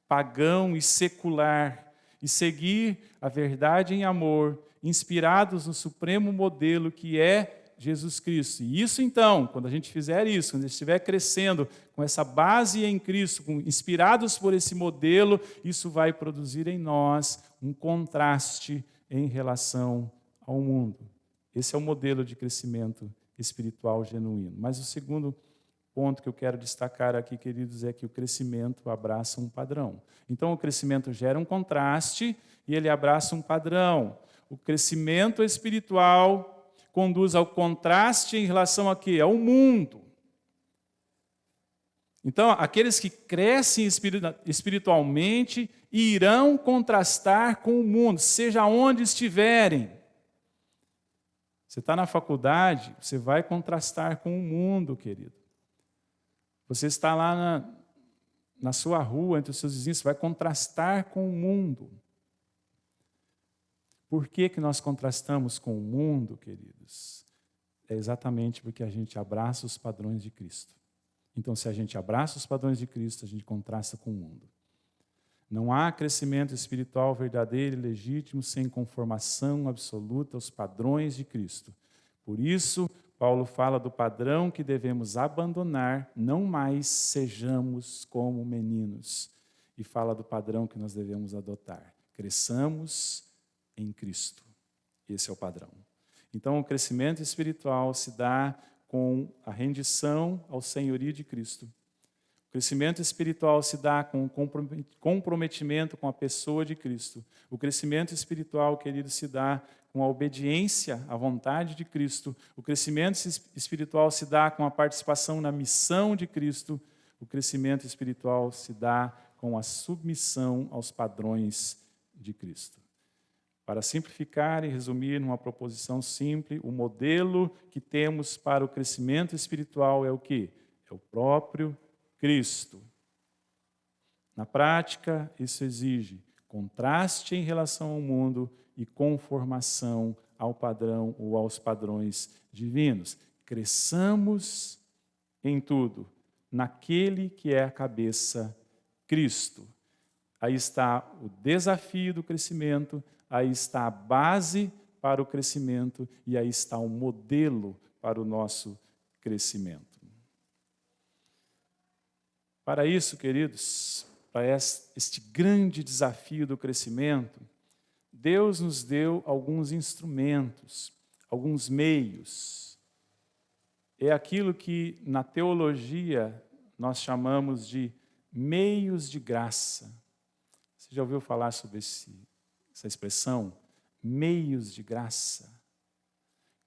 pagão e secular, e seguir a verdade em amor, inspirados no supremo modelo que é Jesus Cristo. E isso então, quando a gente fizer isso, quando a gente estiver crescendo com essa base em Cristo, inspirados por esse modelo, isso vai produzir em nós um contraste em relação ao mundo. Esse é o modelo de crescimento espiritual genuíno. Mas o segundo ponto que eu quero destacar aqui, queridos, é que o crescimento abraça um padrão. Então, o crescimento gera um contraste e ele abraça um padrão. O crescimento espiritual conduz ao contraste em relação a quê? Ao mundo. Então, aqueles que crescem espiritualmente irão contrastar com o mundo, seja onde estiverem. Você está na faculdade, você vai contrastar com o mundo, querido. Você está lá na sua rua, entre os seus vizinhos, você vai contrastar com o mundo. Por que que nós contrastamos com o mundo, queridos? É exatamente porque a gente abraça os padrões de Cristo. Então, se a gente abraça os padrões de Cristo, a gente contrasta com o mundo. Não há crescimento espiritual verdadeiro e legítimo sem conformação absoluta aos padrões de Cristo. Por isso, Paulo fala do padrão que devemos abandonar, não mais sejamos como meninos. E fala do padrão que nós devemos adotar. Cresçamos em Cristo. Esse é o padrão. Então, o crescimento espiritual se dá com a rendição ao senhorio de Cristo. O crescimento espiritual se dá com o comprometimento com a pessoa de Cristo. O crescimento espiritual, querido, se dá com a obediência à vontade de Cristo. O crescimento espiritual se dá com a participação na missão de Cristo. O crescimento espiritual se dá com a submissão aos padrões de Cristo. Para simplificar e resumir numa proposição simples, o modelo que temos para o crescimento espiritual é o quê? É o próprio Cristo. Na prática, isso exige contraste em relação ao mundo e conformação ao padrão ou aos padrões divinos. Cresçamos em tudo, naquele que é a cabeça, Cristo. Aí está o desafio do crescimento, aí está a base para o crescimento e aí está o modelo para o nosso crescimento. Para isso, queridos, para este grande desafio do crescimento, Deus nos deu alguns instrumentos, alguns meios. É aquilo que na teologia nós chamamos de meios de graça. Você já ouviu falar sobre essa expressão? Meios de graça.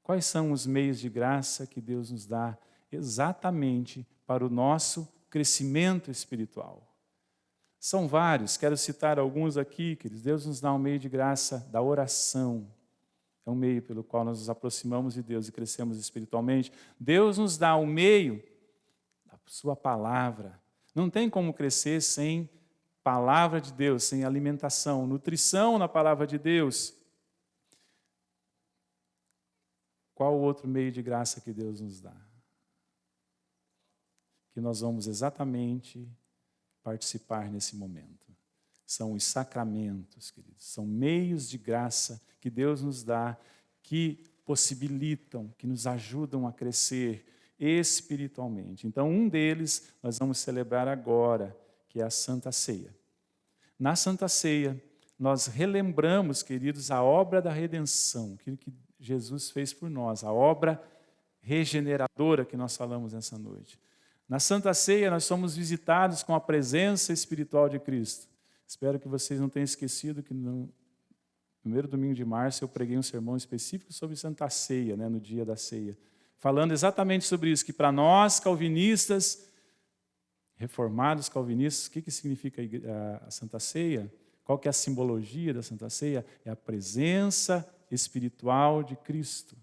Quais são os meios de graça que Deus nos dá exatamente para o nosso crescimento espiritual? São vários, quero citar alguns aqui, queridos. Deus nos dá um meio de graça da oração. É um meio pelo qual nós nos aproximamos de Deus e crescemos espiritualmente. Deus nos dá um meio da sua palavra. Não tem como crescer sem palavra de Deus, sem alimentação, nutrição na palavra de Deus. Qual o outro meio de graça que Deus nos dá? Que nós vamos exatamente participar nesse momento. São os sacramentos, queridos. São meios de graça que Deus nos dá, que possibilitam, que nos ajudam a crescer espiritualmente. Então, um deles nós vamos celebrar agora, que é a Santa Ceia. Na Santa Ceia, nós relembramos, queridos, a obra da redenção, aquilo que Jesus fez por nós, a obra regeneradora que nós falamos nessa noite. Na Santa Ceia, nós somos visitados com a presença espiritual de Cristo. Espero que vocês não tenham esquecido que no primeiro domingo de março eu preguei um sermão específico sobre Santa Ceia, no dia da ceia, falando exatamente sobre isso, que para nós calvinistas, reformados calvinistas, o que significa a Santa Ceia? Qual que é a simbologia da Santa Ceia? É a presença espiritual de Cristo.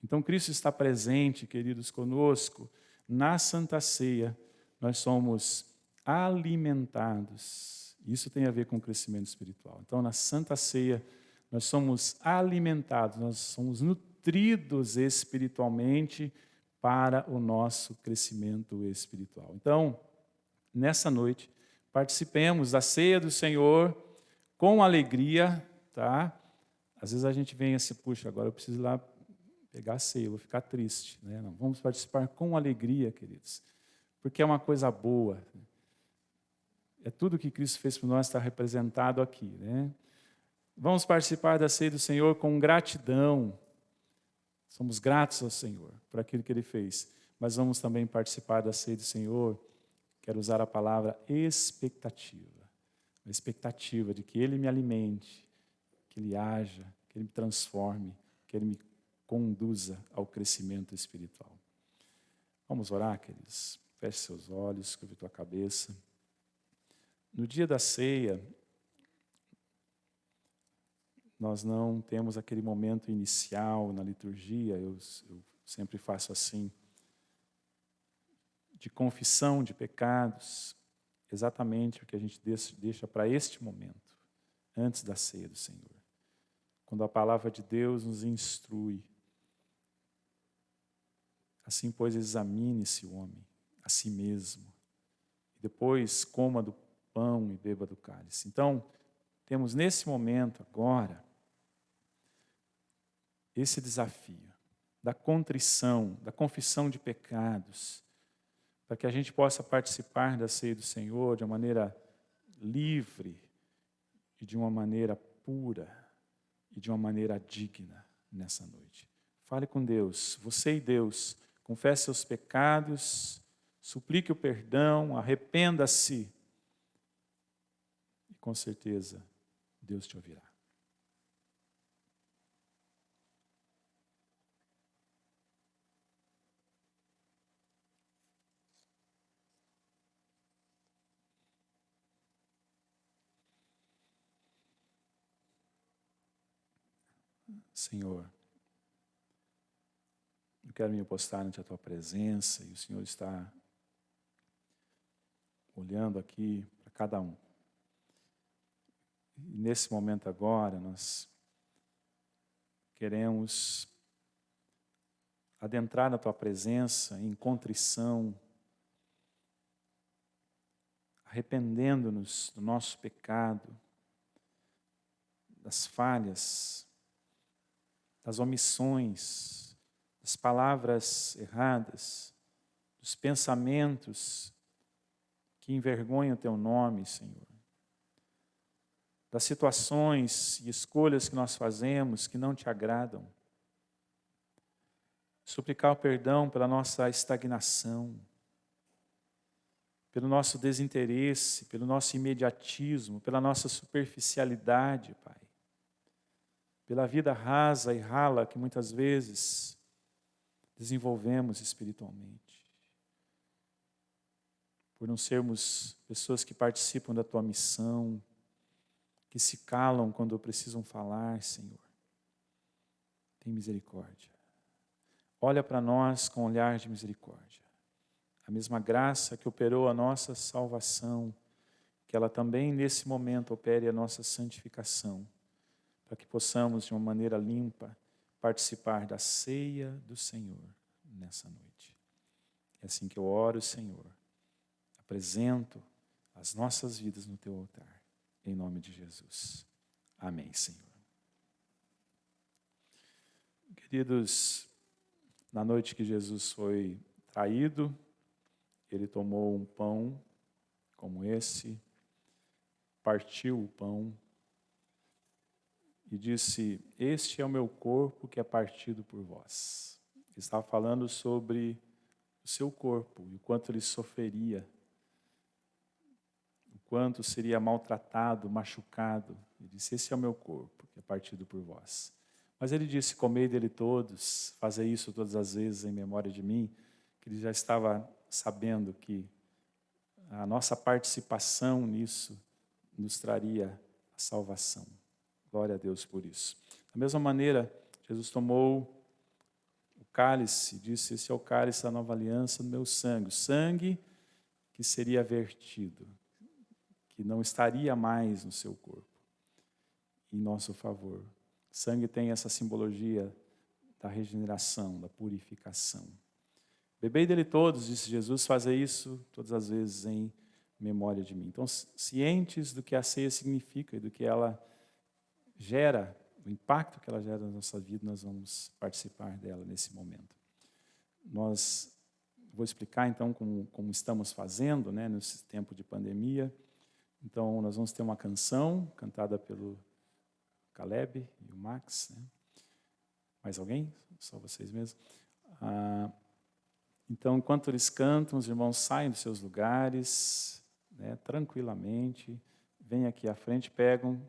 Então, Cristo está presente, queridos, conosco. Na Santa Ceia, nós somos alimentados. Isso tem a ver com o crescimento espiritual. Então, na Santa Ceia, nós somos alimentados, nós somos nutridos espiritualmente para o nosso crescimento espiritual. Então, nessa noite, participemos da ceia do Senhor com alegria, tá? Às vezes a gente vem assim, puxa, agora eu preciso ir lá pegar a ceia, eu vou ficar triste, né? Não, vamos participar com alegria, queridos, porque é uma coisa boa. É tudo que Cristo fez por nós está representado aqui, né? Vamos participar da ceia do Senhor com gratidão. Somos gratos ao Senhor por aquilo que Ele fez, mas vamos também participar da ceia do Senhor. Quero usar a palavra expectativa. A expectativa de que Ele me alimente, que Ele haja, que Ele me transforme, que Ele me conduza ao crescimento espiritual. Vamos orar, queridos? Feche seus olhos, curve tua cabeça. No dia da ceia, nós não temos aquele momento inicial na liturgia, eu sempre faço assim, de confissão de pecados. exatamente o que a gente deixa para este momento, antes da ceia do Senhor. Quando a palavra de Deus nos instrui. Assim, pois, examine-se o homem a si mesmo. E depois coma do pão e beba do cálice. Então, temos nesse momento, agora, esse desafio da contrição, da confissão de pecados, para que a gente possa participar da ceia do Senhor de uma maneira livre e de uma maneira pura e de uma maneira digna nessa noite. Fale com Deus, você e Deus, confesse seus pecados, suplique o perdão, arrependa-se e com certeza Deus te ouvirá. Senhor, eu quero me postar ante a Tua presença e o Senhor está olhando aqui para cada um. E nesse momento agora, nós queremos adentrar na Tua presença em contrição, arrependendo-nos do nosso pecado, das falhas, das omissões, das palavras erradas, dos pensamentos que envergonham o Teu nome, Senhor. Das situações e escolhas que nós fazemos que não Te agradam. Suplicar o perdão pela nossa estagnação, pelo nosso desinteresse, pelo nosso imediatismo, pela nossa superficialidade, Pai. Pela vida rasa e rala que muitas vezes desenvolvemos espiritualmente. Por não sermos pessoas que participam da Tua missão, que se calam quando precisam falar, Senhor. Tem misericórdia. Olha para nós com um olhar de misericórdia. A mesma graça que operou a nossa salvação, que ela também nesse momento opere a nossa santificação, para que possamos de uma maneira limpa participar da ceia do Senhor nessa noite. É assim que eu oro, Senhor. Apresento as nossas vidas no Teu altar, em nome de Jesus. Amém, Senhor. Queridos, na noite que Jesus foi traído, Ele tomou um pão como esse, partiu o pão e disse: este é o meu corpo que é partido por vós. Ele estava falando sobre o seu corpo e o quanto ele sofreria, o quanto seria maltratado, machucado. Ele disse: esse é o meu corpo que é partido por vós. Mas ele disse: comei dele todos, fazei isso todas as vezes em memória de mim, que ele já estava sabendo que a nossa participação nisso nos traria a salvação. Glória a Deus por isso. Da mesma maneira, Jesus tomou o cálice, disse: esse é o cálice da nova aliança no meu sangue. O sangue que seria vertido, que não estaria mais no seu corpo, em nosso favor. Sangue tem essa simbologia da regeneração, da purificação. Bebei dele todos, disse Jesus, fazei isso todas as vezes em memória de mim. Então, cientes do que a ceia significa e do que ela gera, o impacto que ela gera na nossa vida, nós vamos participar dela nesse momento. Vou explicar então como estamos fazendo, né, nesse tempo de pandemia. Então, nós vamos ter uma canção cantada pelo Caleb e o Max. Né? Mais alguém? Só vocês mesmos? Então, enquanto eles cantam, os irmãos saem dos seus lugares, né, tranquilamente, vêm aqui à frente, pegam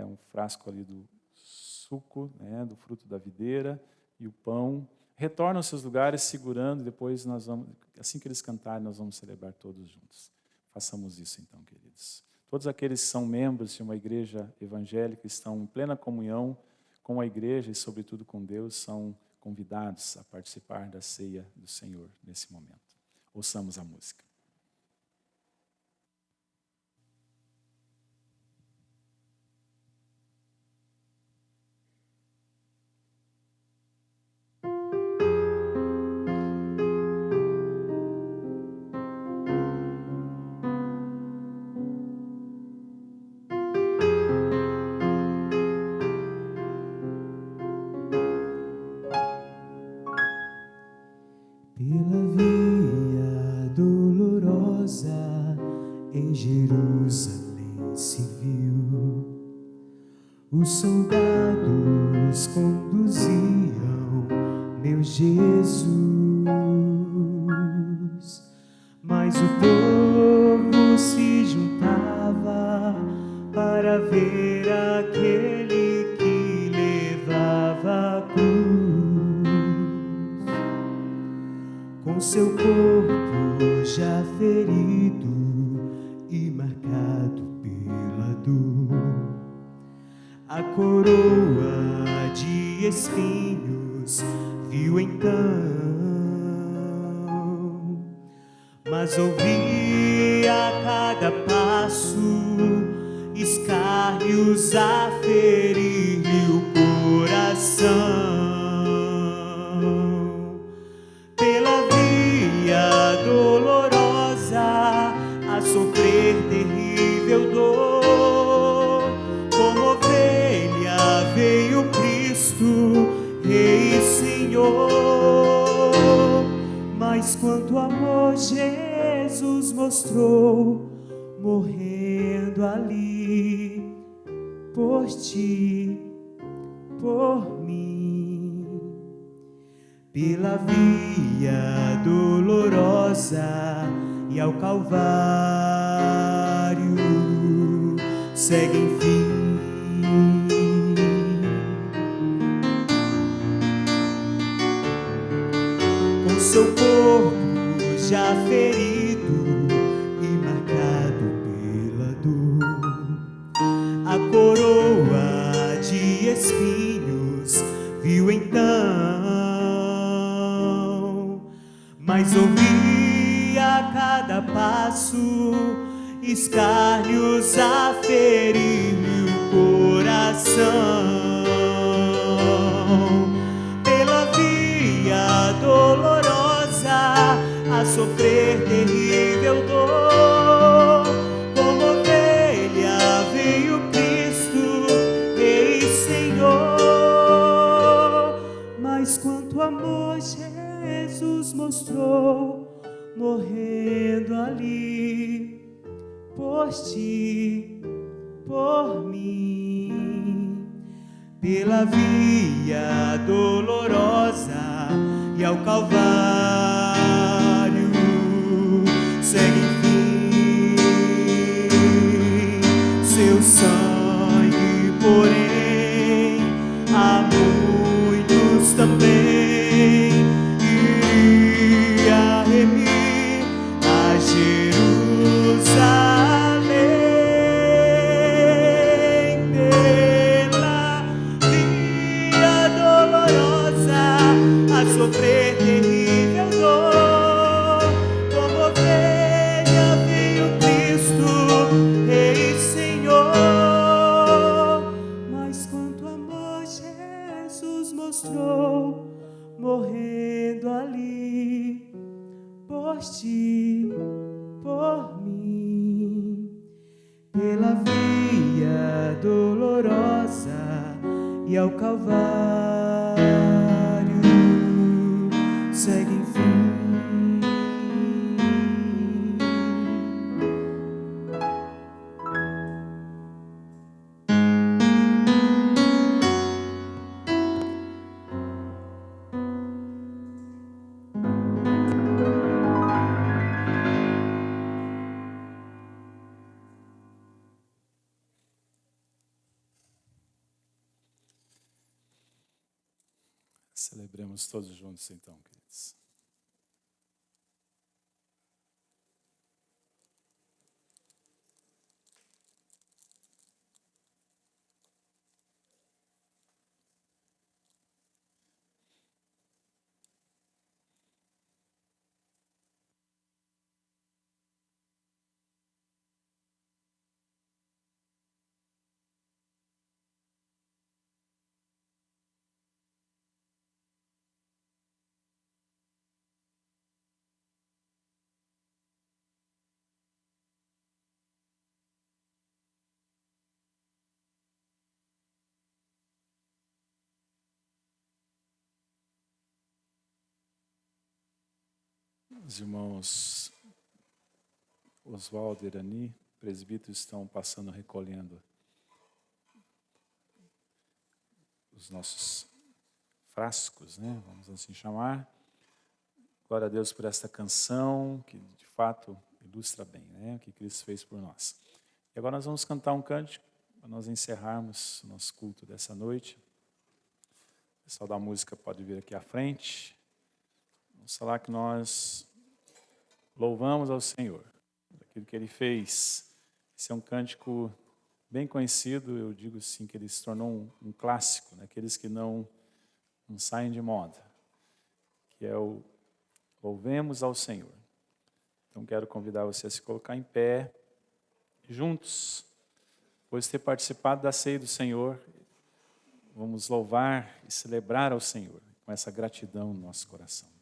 um frasco ali do suco, né, do fruto da videira e o pão, retornam aos seus lugares segurando, e depois nós vamos, assim que eles cantarem, nós vamos celebrar todos juntos. Façamos isso então, queridos. Todos aqueles que são membros de uma igreja evangélica, estão em plena comunhão com a igreja e, sobretudo, com Deus, são convidados a participar da ceia do Senhor nesse momento. Ouçamos a música. Os soldados conduziam meu Jesus, mas o povo se juntava para ver aquele que levava a cruz, com seu corpo já ferido e marcado pela dor. A coroa de espinhos viu então, mas ouvia a cada passo escárnios a ferir-lhe o coração. Pela via dolorosa a sofrer terrível dor, como ovelha veio Cristo, Rei e Senhor. Mas quanto amor Jesus mostrou, morrendo ali por ti, por mim. Pela via dolorosa e ao Calvário segue enfim. Com seu corpo já ferido e marcado pela dor, a coroa de espinhos viu então, mas ouvia a cada passo escárnios a ferir-lhe o coração. Pela via dolorosa a sofrer terrível dor, como ovelha veio Cristo, Rei e Senhor. Mas quanto amor Jesus mostrou, morrendo ali por ti, por mim. Pela via dolorosa e ao Calvário segue enfim. Seu sangue, porém, a muitos também iria remir a Jerusalém. Pela via dolorosa a sofrer terrível dor, como ovelha veio Cristo, Rei e Senhor. Mas quanto amor Jesus mostrou, morrendo ali por ti, por mim. Pela via dolorosa e ao Calvário segue enfim. Celebremos todos juntos então, queridos. Os irmãos Oswaldo e Irani, presbíteros, estão passando recolhendo os nossos frascos, né? Vamos assim chamar. Glória a Deus por esta canção, que de fato ilustra bem, né, o que Cristo fez por nós. E agora nós vamos cantar um cântico, para nós encerrarmos o nosso culto dessa noite. O pessoal da música pode vir aqui à frente. Vamos falar que nós louvamos ao Senhor, daquilo que Ele fez. Esse é um cântico bem conhecido, eu digo assim, que ele se tornou um clássico, né? Aqueles que não saem de moda, que é o Louvemos ao Senhor. Então quero convidar você a se colocar em pé, juntos, depois de ter participado da ceia do Senhor, vamos louvar e celebrar ao Senhor, com essa gratidão no nosso coração.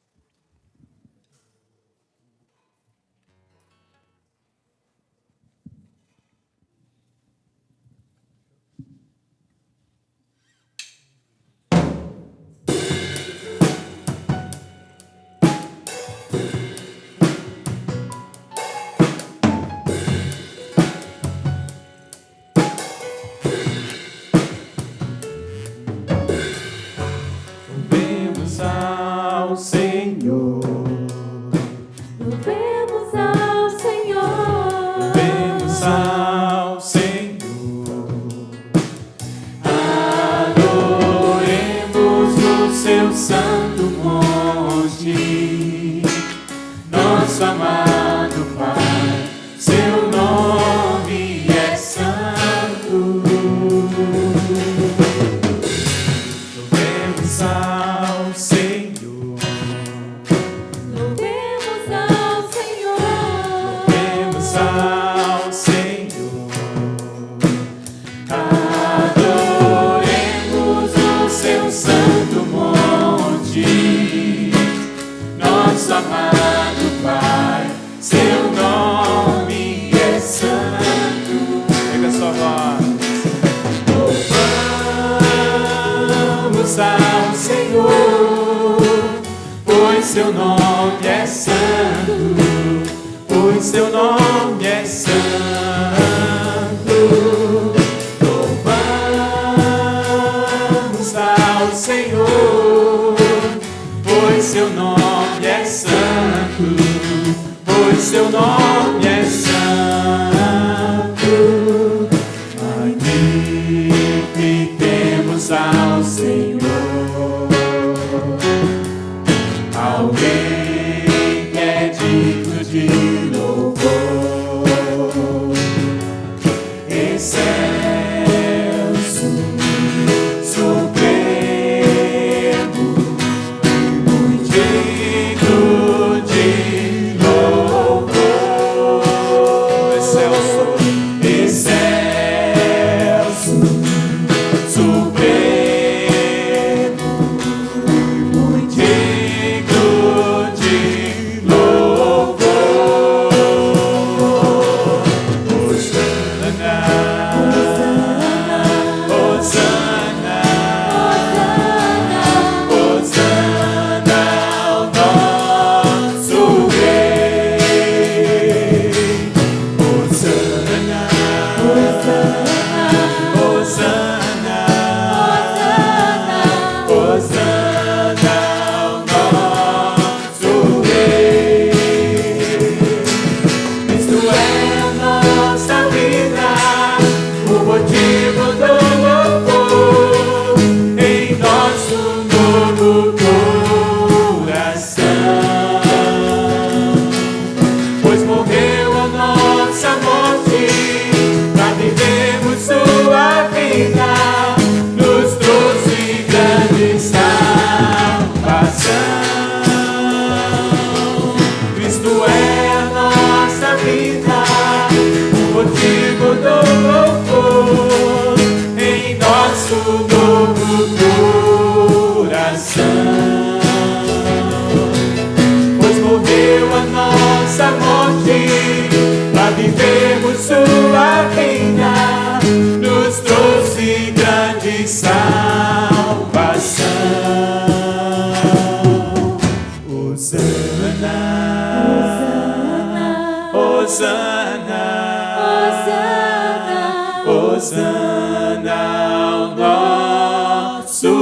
Hosana ao nosso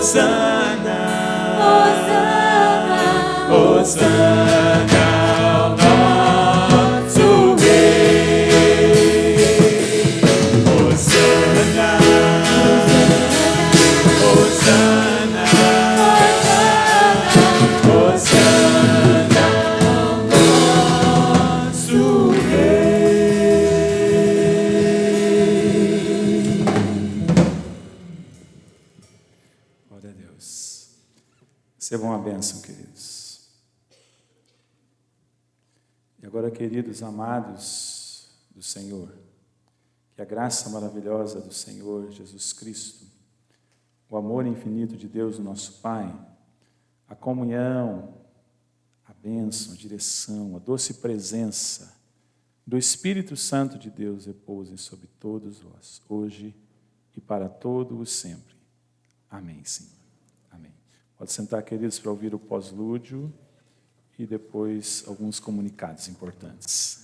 Hosana ao nosso Rei. Hosana, Hosana, Hosana ao nosso Rei. Glória a Deus. Recebam uma bênção, queridos. E agora, queridos amados do Senhor, que a graça maravilhosa do Senhor Jesus Cristo, o amor infinito de Deus, o nosso Pai, a comunhão, a bênção, a direção, a doce presença do Espírito Santo de Deus repousem sobre todos vós, hoje e para todo o sempre. Amém, Senhor. Amém. Pode sentar, queridos, para ouvir o pós-lúdio e depois alguns comunicados importantes.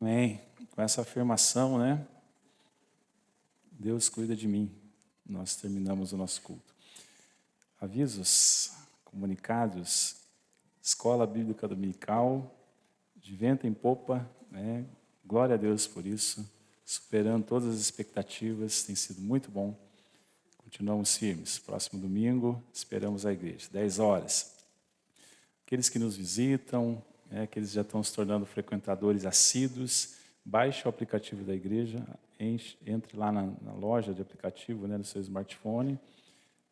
Amém. Com essa afirmação, né? Deus cuida de mim. Nós terminamos o nosso culto. Avisos, comunicados, Escola Bíblica Dominical, de vento em popa, né? Glória a Deus por isso, superando todas as expectativas, tem sido muito bom. Continuamos firmes. Próximo domingo, esperamos a igreja, 10 horas. Aqueles que nos visitam, aqueles que já estão se tornando frequentadores assíduos, baixe o aplicativo da igreja, entre lá na loja de aplicativo, né, no seu smartphone,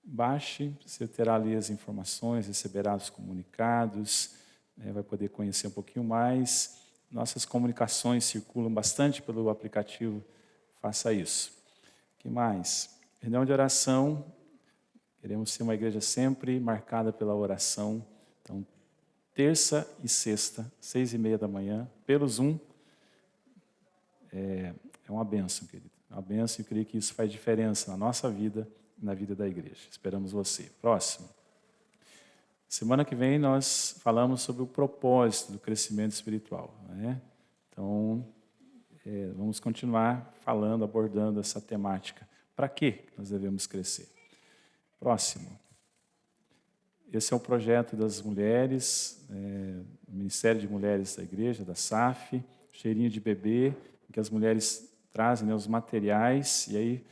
baixe, você terá ali as informações, receberá os comunicados, vai poder conhecer um pouquinho mais. Nossas comunicações circulam bastante pelo aplicativo, faça isso. O que mais? Reunião de oração, queremos ser uma igreja sempre marcada pela oração. Então, terça e sexta, 6h30 da manhã, pelo Zoom, é uma bênção, querido. É uma bênção, e eu creio que isso faz diferença na nossa vida na vida da igreja. Esperamos você. Próximo. Semana que vem nós falamos sobre o propósito do crescimento espiritual, né? Então, vamos continuar falando, abordando essa temática. Para que nós devemos crescer? Próximo. Esse é o projeto das mulheres, o Ministério de Mulheres da Igreja, da SAF, cheirinho de bebê, em que as mulheres trazem, né, os materiais, e aí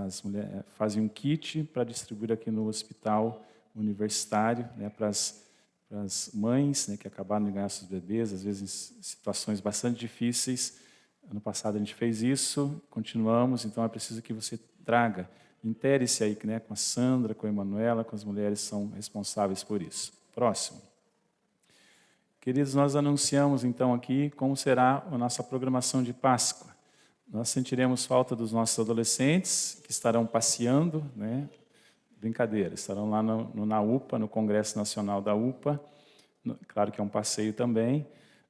as mulheres fazem um kit para distribuir aqui no hospital universitário, né, para as mães, né, que acabaram de ganhar seus bebês, às vezes em situações bastante difíceis. Ano passado a gente fez isso, continuamos, então é preciso que você traga. Intere-se aí, né, com a Sandra, com a Emanuela, com as mulheres que são responsáveis por isso. Próximo. Queridos, nós anunciamos então aqui como será a nossa programação de Páscoa. Nós sentiremos falta dos nossos adolescentes que estarão passeando, né? Brincadeira, estarão lá na UPA, no Congresso Nacional da UPA. Claro que é um passeio também,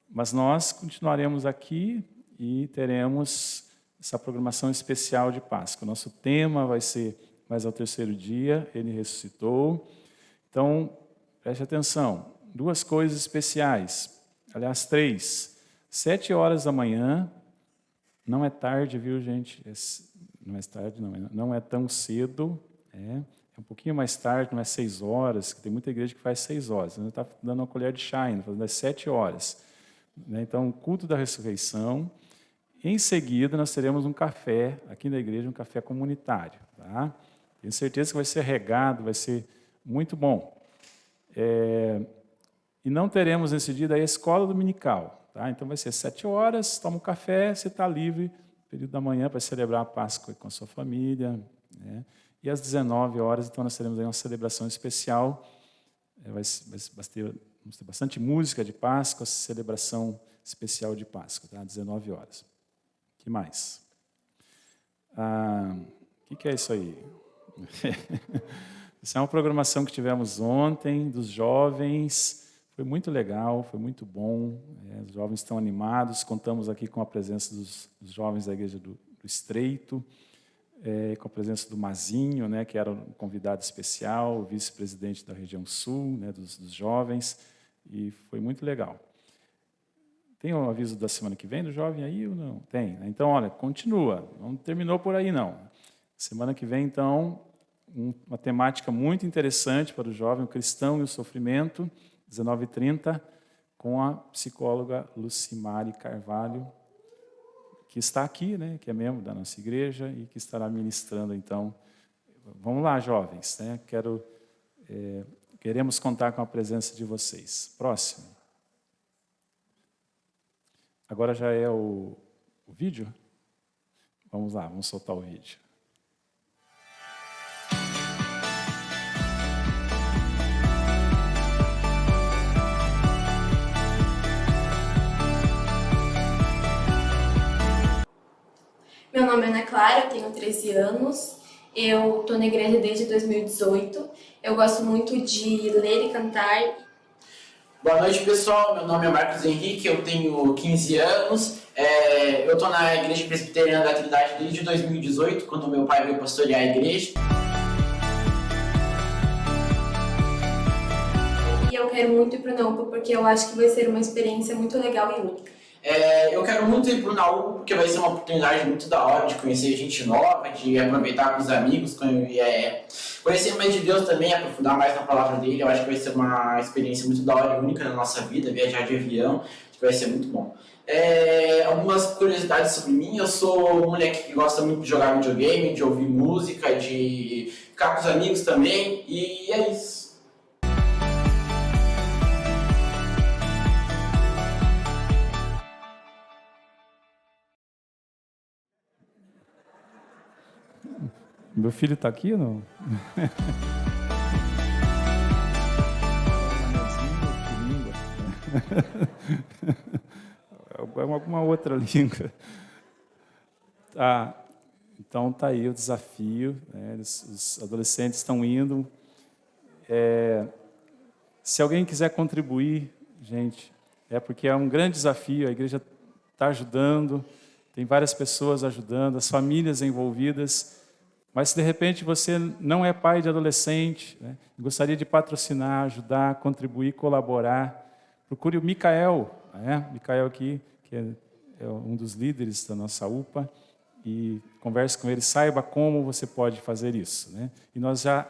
mas nós continuaremos aqui e teremos essa programação especial de Páscoa. Nosso tema vai ser mais ao terceiro dia, ele ressuscitou. Então, preste atenção, 2 coisas especiais, aliás, 3. 7 horas da manhã, não é tarde, viu, gente? Não é tarde, não é tão cedo, é um pouquinho mais tarde, não é 6 horas, que tem muita igreja que faz 6 horas, não está dando uma colher de chá ainda, fazendo às 7 horas. Então, culto da ressurreição. Em seguida, nós teremos um café, aqui na igreja, um café comunitário. Tá? Tenho certeza que vai ser regado, vai ser muito bom. E não teremos nesse dia a escola dominical. Tá? Então, vai ser 7 horas, toma um café, você está livre, no período da manhã, para celebrar a Páscoa com a sua família. Né? E às 19 horas, então, nós teremos aí uma celebração especial. Vamos ter bastante música de Páscoa, celebração especial de Páscoa, tá? 19 horas. O que mais? O que é isso aí? Essa é uma programação que tivemos ontem, dos jovens. Foi muito legal, foi muito bom. Os jovens estão animados. Contamos aqui com a presença dos jovens da Igreja do Estreito, com a presença do Mazinho, né, que era um convidado especial, o vice-presidente da região sul, né, dos jovens, e foi muito legal. Tem um aviso da semana que vem do jovem aí ou não? Tem. Então, olha, continua, não terminou por aí não. Semana que vem, então, uma temática muito interessante para o jovem, o cristão e o sofrimento, 19h30, com a psicóloga Lucimari Carvalho, que está aqui, né, que é membro da nossa igreja e que estará ministrando, então. Vamos lá, jovens, né? Queremos contar com a presença de vocês. Próximo. Agora já é o vídeo? Vamos lá, vamos soltar o vídeo. Meu nome é Ana Clara, eu tenho 13 anos, eu estou na igreja desde 2018, eu gosto muito de ler e cantar. Boa noite, pessoal, meu nome é Marcos Henrique, eu tenho 15 anos, eu estou na Igreja Presbiteriana da Trindade desde 2018, quando meu pai veio pastorear a igreja. E eu quero muito ir para o NAUPA porque eu acho que vai ser uma experiência muito legal e única. Eu quero muito ir para o NAUPA porque vai ser uma oportunidade muito da hora de conhecer gente nova, de aproveitar com os amigos, conhecer mais de Deus também, aprofundar mais na palavra dele. Eu acho que vai ser uma experiência muito da hora e única na nossa vida, viajar de avião, que vai ser muito bom. Algumas curiosidades sobre mim: eu sou um moleque que gosta muito de jogar videogame, de ouvir música, de ficar com os amigos também, e é isso. Meu filho está aqui ou não? Alguma outra língua. Então está aí o desafio, né? Os adolescentes estão indo. Se alguém quiser contribuir, gente, porque é um grande desafio, a igreja está ajudando, tem várias pessoas ajudando, as famílias envolvidas. Mas se de repente você não é pai de adolescente, né, gostaria de patrocinar, ajudar, contribuir, colaborar, procure o Micael, né? Micael aqui, que é um dos líderes da nossa UPA, e converse com ele, saiba como você pode fazer isso, né? E nós já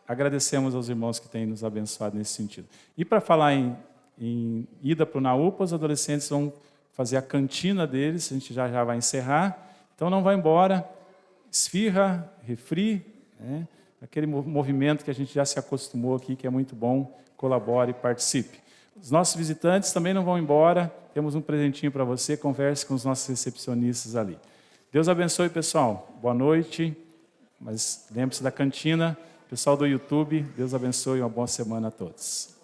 agradecemos aos irmãos que têm nos abençoado nesse sentido. E para falar em ida para o NAUPA, os adolescentes vão fazer a cantina deles, a gente já vai encerrar, então não vai embora, esfirra, refri, né? Aquele movimento que a gente já se acostumou aqui, que é muito bom, colabore e participe. Os nossos visitantes também não vão embora, temos um presentinho para você, converse com os nossos recepcionistas ali. Deus abençoe, pessoal. Boa noite. Mas lembre-se da cantina. Pessoal do YouTube, Deus abençoe e uma boa semana a todos.